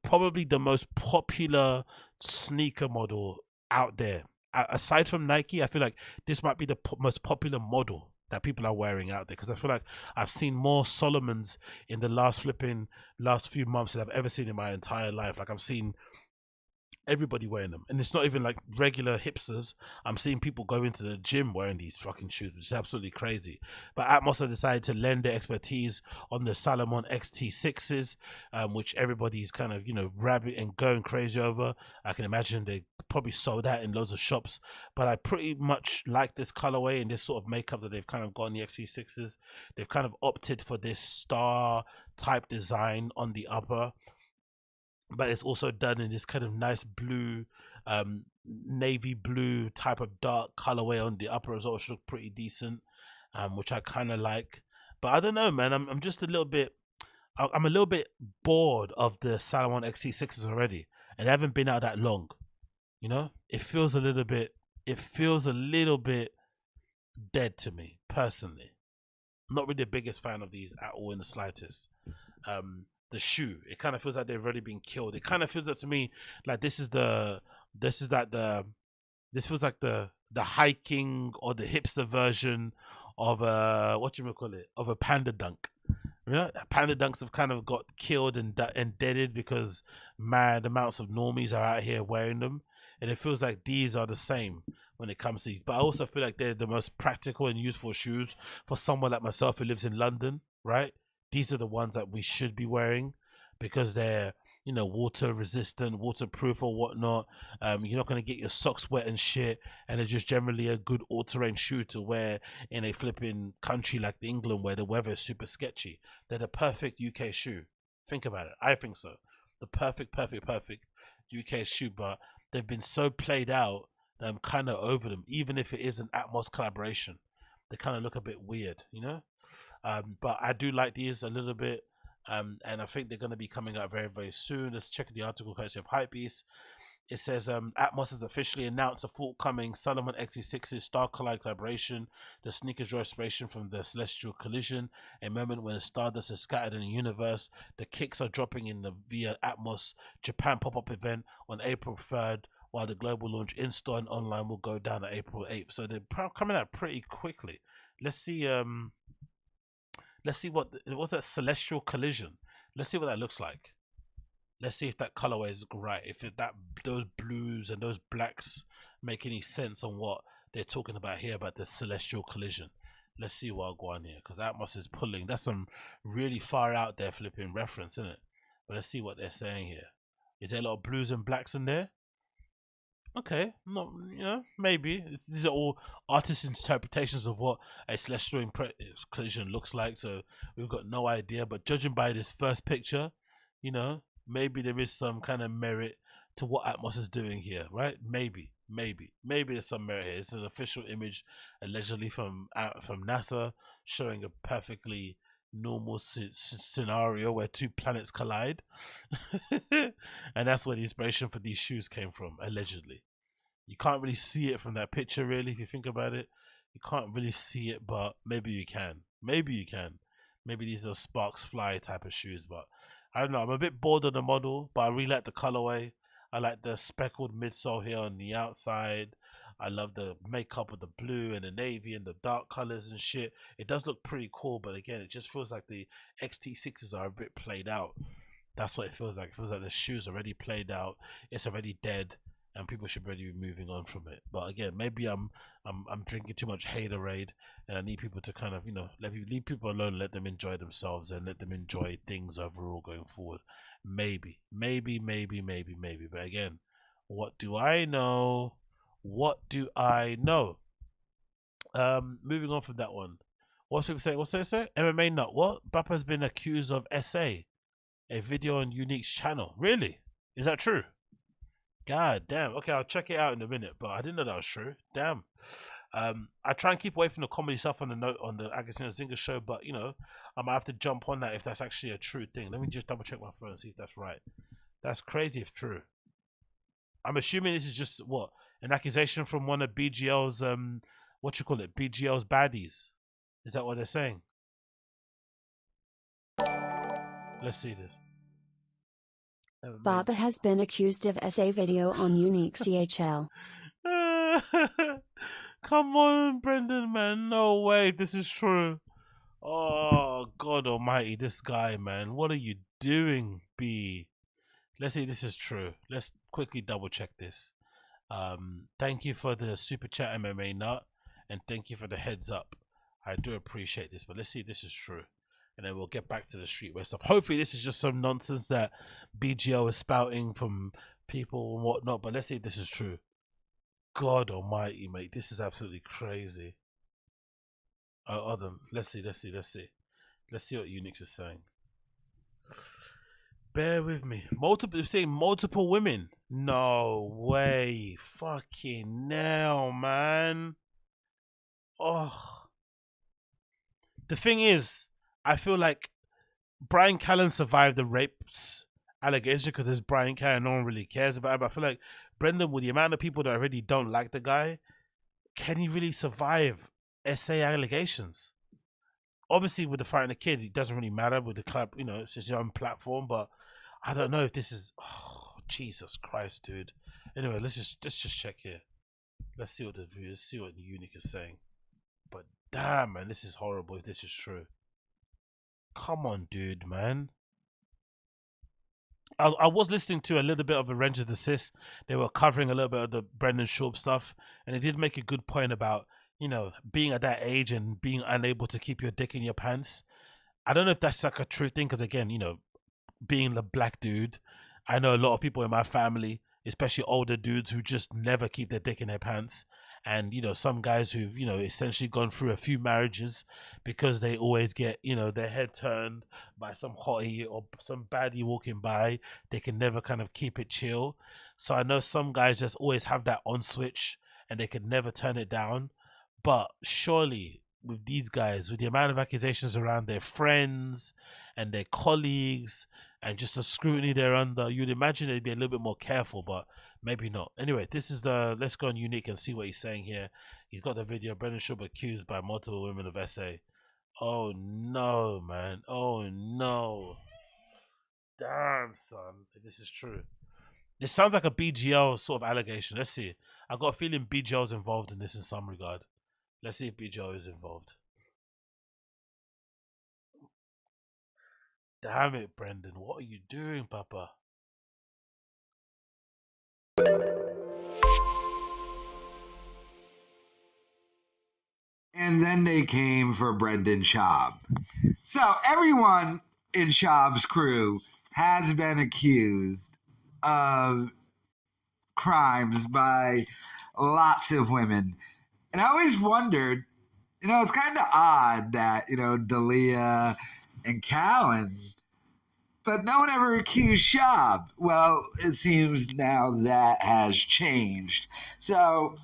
probably the most popular sneaker model out there. Aside from Nike, I feel like this might be the most popular model that people are wearing out there, because I feel like I've seen more Salomons in the last few months than I've ever seen in my entire life. Like I've seen everybody wearing them, and it's not even like regular hipsters. I'm seeing people go into the gym wearing these fucking shoes, which is absolutely crazy. But Atmos have decided to lend their expertise on the Salomon XT-6s, which everybody's kind of, you know, rabbit and going crazy over. I can imagine they probably sold out in loads of shops, but I pretty much like this colorway and this sort of makeup that they've kind of got on the XT-6s. They've kind of opted for this star type design on the upper, but it's also done in this kind of nice blue, navy blue type of dark colorway on the upper as well, which look pretty decent, which I kind of like. But I don't know, man. I'm just a little bit bored of the Salomon XT-6s already, and they haven't been out that long. You know, it feels a little bit dead to me personally. I'm not really the biggest fan of these at all in the slightest. The shoe. It kind of feels like they've already been killed. It kind of feels like to me like this feels like the hiking or the hipster version of a of a panda dunk. You know, panda dunks have kind of got killed and deaded because mad amounts of normies are out here wearing them, and it feels like these are the same when it comes to these. But I also feel like they're the most practical and useful shoes for someone like myself who lives in London, right? These are the ones that we should be wearing because they're, you know, water resistant, waterproof or whatnot. You're not going to get your socks wet and shit, and they're just generally a good all-terrain shoe to wear in a flipping country like England where the weather is super sketchy. They're the perfect UK shoe. Think about it. I think so. The perfect UK shoe, but they've been so played out that I'm kind of over them, even if it is an Atmos collaboration. They kind of look a bit weird, you know? But I do like these a little bit. And I think they're going to be coming out very, very soon. Let's check the article courtesy of Hypebeast. It says Atmos has officially announced a forthcoming Salomon XT-6 Star Collide collaboration. The sneakers draw inspiration from the celestial collision, a moment when stardust is scattered in the universe. The kicks are dropping in the via Atmos Japan pop-up event on April 3rd, while the global launch in-store and online will go down on April 8th. So they're coming out pretty quickly. Let's see what was that celestial collision. Let's see what that looks like. Let's see if that colorway is right. If those blues and those blacks make any sense on what they're talking about here about the celestial collision. Let's see what I'll go on here because Atmos is pulling. That's some really far out there flipping reference, isn't it? But let's see what they're saying here. Is there a lot of blues and blacks in there? Okay, not, you know, maybe these are all artists' interpretations of what a celestial collision looks like, so we've got no idea. But judging by this first picture, you know, maybe there is some kind of merit to what Atmos is doing here, right? Maybe there's some merit here. It's an official image, allegedly from NASA, showing a perfectly normal scenario where two planets collide, and that's where the inspiration for these shoes came from, allegedly. You can't really see it from that picture, really. If you think about it, you can't really see it, but maybe you can. Maybe these are sparks fly type of shoes, but I don't know. I'm a bit bored of the model, but I really like the colorway. I like the speckled midsole here on the outside. I love the makeup of the blue and the navy and the dark colors and shit. It does look pretty cool, but again, it just feels like the XT6s are a bit played out. That's what it feels like. It feels like the shoe's already played out. It's already dead, and people should already be moving on from it. But again, maybe I'm drinking too much haterade, and I need people to kind of, you know, leave people alone, let them enjoy themselves, and let them enjoy things overall going forward. Maybe. But again, what do I know? Moving on from that one. What's people saying? What's they say? MMA nut. What? Bappa has been accused of SA, a video on Yew Neeks' channel. Really? Is that true? God damn. Okay, I'll check it out in a minute, but I didn't know that was true. Damn. I try and keep away from the comedy stuff on the Agostinho Zinger show, but you know, I might have to jump on that if that's actually a true thing. Let me just double check my phone and see if that's right. That's crazy if true. I'm assuming this is just what? An accusation from one of BGL's BGL's baddies. Is that what they're saying? Let's see this.
Baba has been accused of SA video on Yew Neeks CHL.
Come on, Brendan, man. No way. This is true. Oh, God almighty. This guy, man. What are you doing, B? Let's see if this is true. Let's quickly double check this. Thank you for the super chat, MMA Nut, and thank you for the heads up. I do appreciate this, but let's see if this is true, and then we'll get back to the streetwear stuff. Hopefully this is just some nonsense that BGO is spouting from people and whatnot, but let's see if this is true. God almighty, mate, this is absolutely crazy. Hold on. Let's see what Yew Neeks is saying. Bear with me. Multiple women. No way. Fucking hell, man. Oh. The thing is, I feel like Brian Callen survived the rapes allegation because there's Brian Callen, no one really cares about it. But I feel like Brendan, with the amount of people that already don't like the guy, can he really survive SA allegations? obviously with the fighting the kid, it doesn't really matter with the club. You know, it's his own platform. But I don't know if this is. Oh, Jesus Christ, dude. Anyway, let's just check here. Let's see what the Yew Neeks is saying. But damn, man, this is horrible. If this is true, come on, dude, man. I was listening to a little bit of a Rangers Assist. They were covering a little bit of the Brendan Schaub stuff, and they did make a good point about, you know, being at that age and being unable to keep your dick in your pants. I don't know if that's like a true thing, because again, you know, being the black dude, I know a lot of people in my family, especially older dudes, who just never keep their dick in their pants. And, you know, some guys who've, you know, essentially gone through a few marriages because they always get, you know, their head turned by some hottie or some baddie walking by. They can never kind of keep it chill. So I know some guys just always have that on switch and they can never turn it down. But surely with these guys, with the amount of accusations around their friends and their colleagues and just the scrutiny they're under, you'd imagine they'd be a little bit more careful, but maybe not. Anyway, this is let's go on Yew Neeks and see what he's saying here. He's got the video, Brendan Schaub accused by multiple women of SA. Oh no, man. Oh no. Damn, son. If this is true. This sounds like a BGL sort of allegation. Let's see. I got a feeling BGL's involved in this in some regard. Let's see if BGL is involved. Damn it, Brendan. What are you doing, Papa?
And then they came for Brendan Schaub. So everyone in Schaub's crew has been accused of crimes by lots of women. And I always wondered, you know, it's kind of odd that, you know, Dalia and Callan, but no one ever accused Schaub. Well, it seems now that has changed. So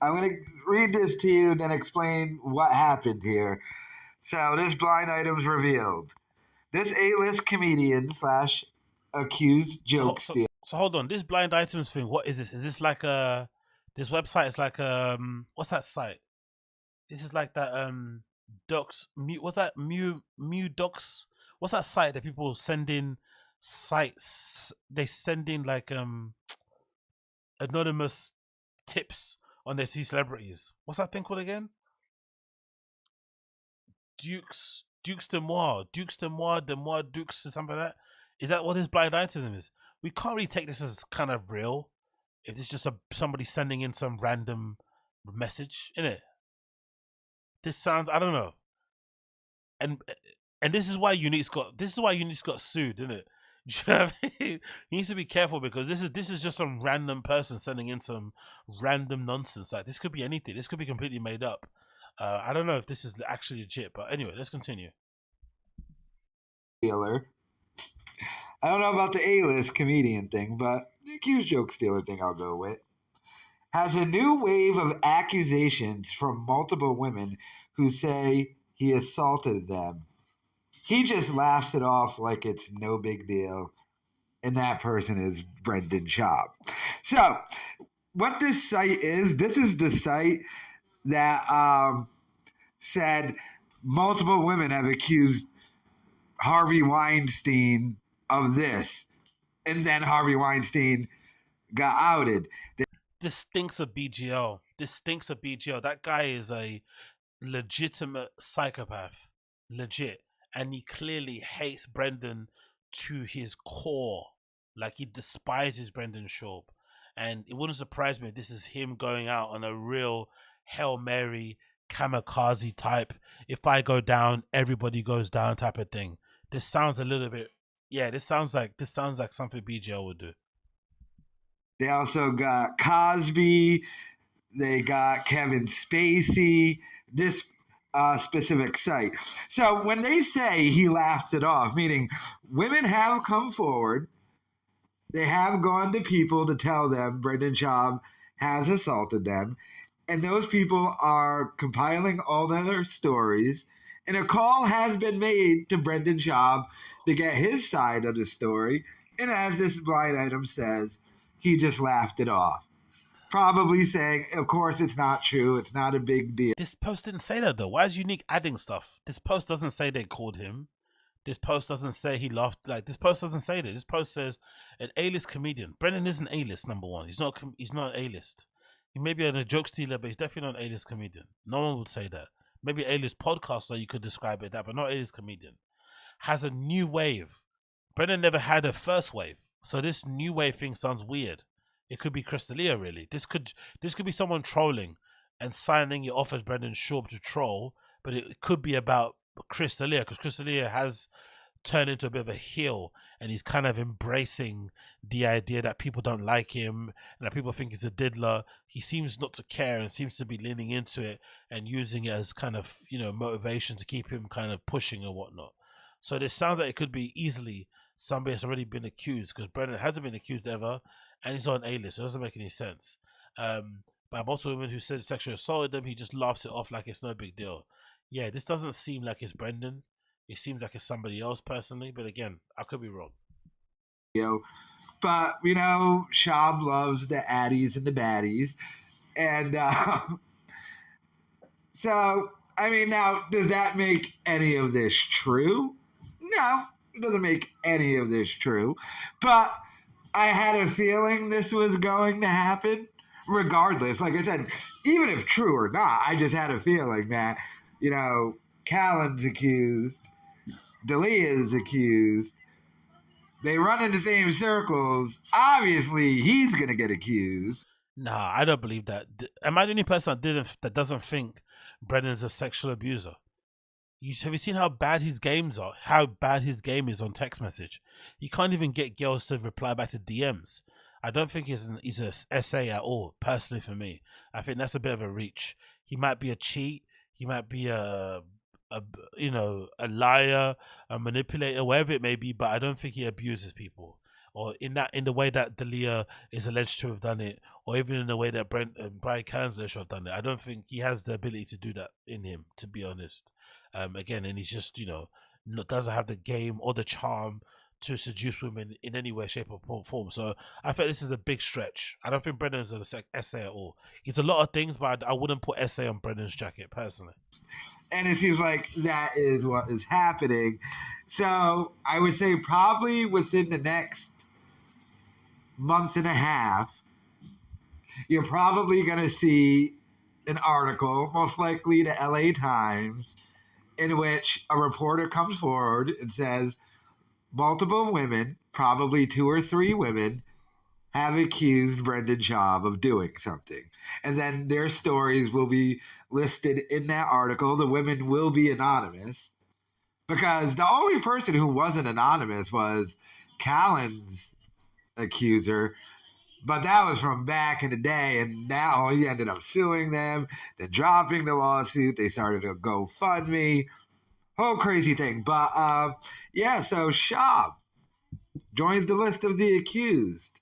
I'm going to read this to you and then explain what happened here. So this blind item's revealed. This A-list comedian / accused joke stealer.
So hold on, this blind items thing, what is this? Is this like this website is like what's that site? This is like that docs what's that Mew docs? What's that site that people send in sites? They send in like anonymous tips on their celebrities. What's that thing called again? Dukes de Moire, Dukes, or something like that. Is that what this blind item is? We can't really take this as kind of real if it's just somebody sending in some random message, innit? This sounds, I don't know. And this is why Yew Neeks got sued, isn't it? You know what I mean? He needs to be careful because this is just some random person sending in some random nonsense. Like, this could be anything. This could be completely made up. I don't know if this is actually legit, but anyway, let's continue.
I don't know about the A-list comedian thing, but the accused joke stealer thing I'll go with. Has a new wave of accusations from multiple women who say he assaulted them. He just laughs it off like it's no big deal. And that person is Brendan Schaub. So, what this site is, this is the site that said multiple women have accused Harvey Weinstein of this. And then Harvey Weinstein got outed.
This stinks of BGL. That guy is a legitimate psychopath. Legit. And he clearly hates Brendan to his core. Like, he despises Brendan Schaub. And it wouldn't surprise me if this is him going out on a real Hail Mary kamikaze type, if I go down, everybody goes down type of thing. This sounds a little bit, this sounds like something BGL would do.
They also got Cosby. They got Kevin Spacey. This specific site. So when they say he laughed it off, meaning women have come forward, they have gone to people to tell them Brendan Schaub has assaulted them, and those people are compiling all their stories, and a call has been made to Brendan Schaub to get his side of the story, and as this blind item says, he just laughed it off. probably saying, of course it's not true. It's not a big deal.
This post didn't say that though. Why is Unique adding stuff? This post doesn't say they called him. This post doesn't say he laughed. Like, this post doesn't say that. This post says an A-list comedian. Brendan isn't A-list, number one. He's not A-list. He may be a joke stealer, but he's definitely not an A-list comedian. No one would say that. Maybe A-list podcaster, you could describe it that, but not A-list comedian. Has a new wave. Brendan never had a first wave, so this new wave thing sounds weird. It could be Crystalia, really. This could be someone trolling and signing it off as Brendan Schaub to troll, but it could be about Crystalia, because Crystalia has turned into a bit of a heel, and he's kind of embracing the idea that people don't like him and that people think he's a diddler. He seems not to care and seems to be leaning into it and using it as kind of, motivation to keep him kind of pushing and whatnot. So this sounds like it could be easily somebody that's already been accused, because Brendan hasn't been accused ever and he's on A-list. It doesn't make any sense. By multiple women who said sexually assaulted them, he just laughs it off like it's no big deal. Yeah, this doesn't seem like it's Brendan. It seems like it's somebody else personally, but again, I could be wrong.
But, Schaub loves the addies and the baddies. And so, now, does that make any of this true? No, it doesn't make any of this true. But I had a feeling this was going to happen. Regardless, like I said, even if true or not, I just had a feeling that, Callan's accused, D'Elia's accused, they run in the same circles. Obviously, he's going to get accused.
Nah, I don't believe that. Am I the only person that doesn't think Brendan's a sexual abuser? Have you seen how bad his games are? How bad his game is on text message? He can't even get girls to reply back to DMs. I don't think he's an essay at all, personally, for me. I think that's a bit of a reach. He might be a cheat. He might be a liar, a manipulator, whatever it may be, but I don't think he abuses people. Or in the way that D'Elia is alleged to have done it, or even in the way that Brian Callen's alleged to have done it. I don't think he has the ability to do that in him, to be honest. Again, and he's just, doesn't have the game or the charm to seduce women in any way, shape, or form. So I think this is a big stretch. I don't think Brendan's an essay at all. He's a lot of things, but I wouldn't put essay on Brendan's jacket, personally.
And it seems like that is what is happening. So I would say probably within the next month and a half, you're probably going to see an article, most likely the LA Times, in which a reporter comes forward and says multiple women, probably 2 or 3 women, have accused Brendan Schaub of doing something. And then their stories will be listed in that article. The women will be anonymous, because the only person who wasn't anonymous was Callan's accuser, but that was from back in the day, and now he ended up suing them, then dropping the lawsuit. They started a GoFundMe, whole crazy thing. But so Schaub joins the list of the accused.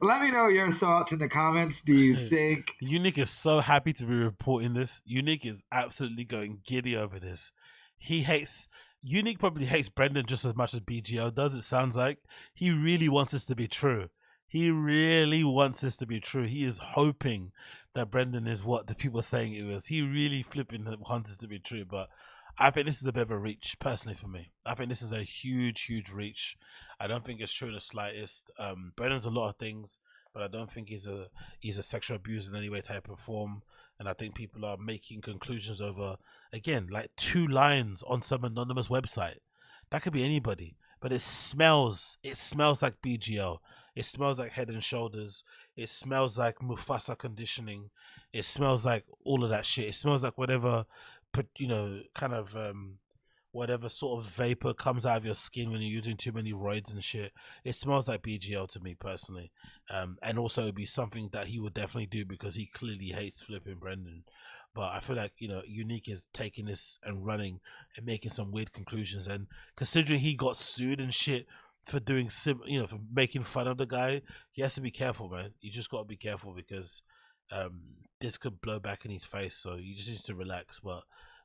Let me know your thoughts in the comments. Do you think
Unique is so happy to be reporting this? Unique is absolutely going giddy over this. Unique probably hates Brendan just as much as BGO does, it sounds like. He really wants this to be true. He really wants this to be true. He is hoping that Brendan is what the people are saying it was. He really flipping wants this to be true, but I think this is a bit of a reach, personally, for me. I think this is a huge, huge reach. I don't think it's true in the slightest. Brendan's a lot of things, but I don't think he's a sexual abuser in any way, type, or form. And I think people are making conclusions over, again, like 2 lines on some anonymous website. That could be anybody, but it smells like BGL. It smells like Head and Shoulders. It smells like Mufasa conditioning. It smells like all of that shit. It smells like whatever, whatever sort of vapor comes out of your skin when you're using too many roids and shit. It smells like BGL to me, personally. And also it'd be something that he would definitely do, because he clearly hates flipping Brendan. But I feel like, Unique is taking this and running and making some weird conclusions. And considering he got sued and shit for doing for making fun of the guy, he has to be careful, man. You just got to be careful, because this could blow back in his face. So you just need to relax. But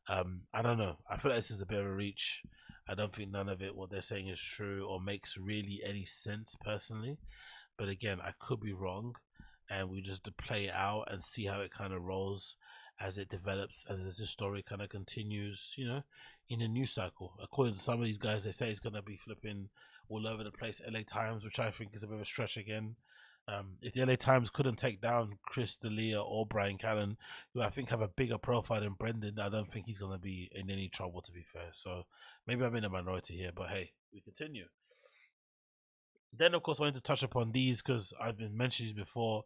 I don't know. I feel like this is a bit of a reach. I don't think none of it, what they're saying, is true or makes really any sense, personally. But again, I could be wrong. and we just play it out and see how it kind of rolls as it develops and as the story kind of continues, you know, in a news cycle. According to some of these guys, they say it's going to be flipping all over the place. LA Times, which I think is a bit of a stretch again. If the LA Times couldn't take down Chris D'Elia or Brian Callen, who I think have a bigger profile than Brendan, I don't think he's going to be in any trouble, to be fair. So maybe I'm in a minority here, but hey, we continue. Then, of course, I wanted to touch upon these because I've been mentioning before.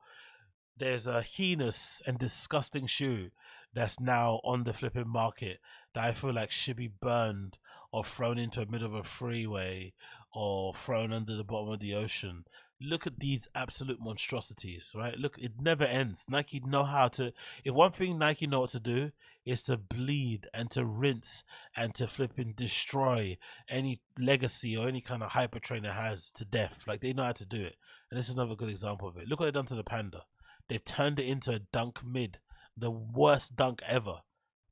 There's a heinous and disgusting shoe that's now on the flipping market that I feel like should be burned or thrown into the middle of a freeway or thrown under the bottom of the ocean. Look at these absolute monstrosities, right? Look, it never ends. Nike know how to, if one thing Nike know what to do is to bleed and to rinse and to flipping destroy any legacy or any kind of hyper trainer has to death. Like, they know how to do it. And this is another good example of it. Look what they've done to the Panda. They turned it into a Dunk Mid, the worst dunk ever.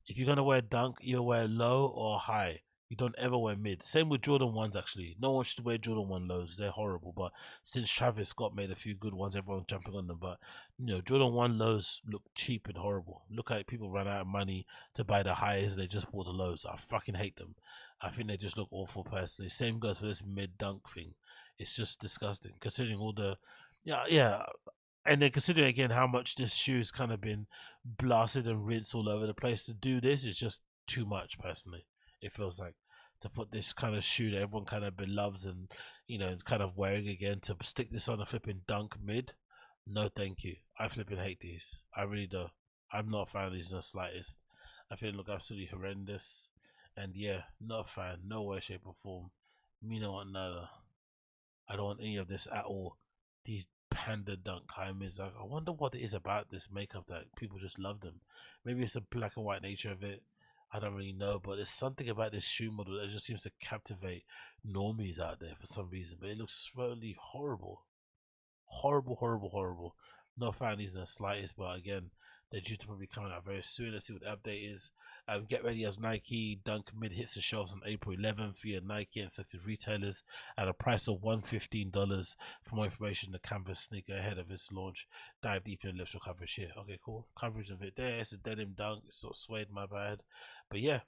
If you're going to wear dunk, you wear low or high. You don't ever wear mid. Same with Jordan 1s, actually. No one should wear Jordan 1 lows. They're horrible. But since Travis Scott made a few good ones, everyone's jumping on them. But, you know, Jordan 1 lows look cheap and horrible. Look at people run out of money to buy the highs. They just bought the lows. I fucking hate them. I think they just look awful personally. Same goes for this mid dunk thing. It's just disgusting. Considering all the... Yeah. And then considering again how much this shoe's kind of been blasted and rinsed all over the place, to do this is just too much personally. It feels like, to put this kind of shoe that everyone kind of loves and, you know, is kind of wearing again, to stick this on a flipping Dunk Mid. No, thank you. I flipping hate these. I really do. I'm not a fan of these in the slightest. I think they look absolutely horrendous. And yeah, not a fan. No way, shape or form. Me no want nada. I don't want any of this at all. These Panda Dunk high mids. I wonder what it is about this makeup that people just love them. Maybe it's the black and white nature of it. I don't really know, but there's something about this shoe model that just seems to captivate normies out there for some reason. But it looks really horrible. Horrible. No fan of these in the slightest, but again, they're due to probably coming out very soon. Let's see what the update is. Get ready as Nike Dunk Mid hits the shelves on April 11th via Nike and selected retailers at a price of $115. For more information, the canvas sneaker ahead of its launch. Dive deep in the literal coverage here. Okay, cool. Coverage of it there. It's a denim dunk. It's sort of suede, my bad. But yeah,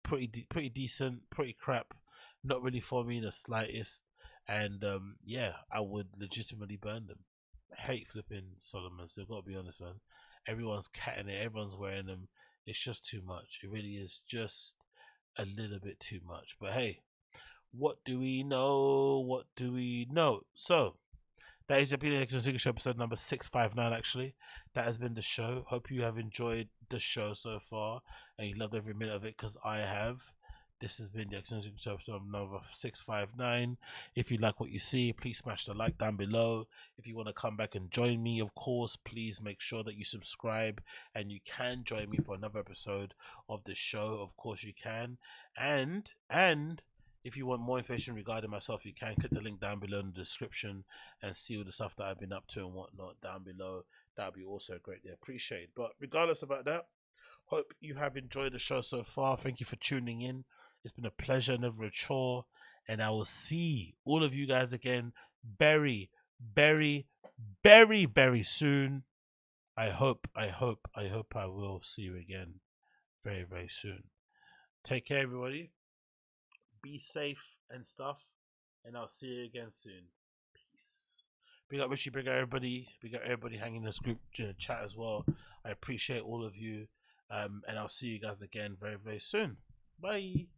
pretty decent, pretty crap. Not really for me in the slightest. And yeah, I would legitimately burn them. I hate flipping Solomons. I've got to be honest, man. Everyone's catting it. Everyone's wearing them. It's just too much. It really is just a little bit too much. But hey, what do we know? So, that is the BALENCIAGA Show episode number 659, actually. That has been the show. Hope you have enjoyed the show so far and you loved every minute of it, because I have. This has been the BALENCIAGA Show episode number 659. If you like what you see, please smash the like down below. If you want to come back and join me, of course, please make sure that you subscribe, and you can join me for another episode of the show. Of course you can. And if you want more information regarding myself, you can click the link down below in the description and see all the stuff that I've been up to and whatnot down below. That would be also greatly appreciated. But regardless about that, hope you have enjoyed the show so far. Thank you for tuning in. It's been a pleasure, never a chore. And I will see all of you guys again very, very, very, very soon. I hope I will see you again very, very soon. Take care, everybody. Be safe and stuff. And I'll see you again soon. Peace. Big up Richie, big up everybody. Big up everybody hanging in this group chat as well. I appreciate all of you. And I'll see you guys again very, very soon. Bye.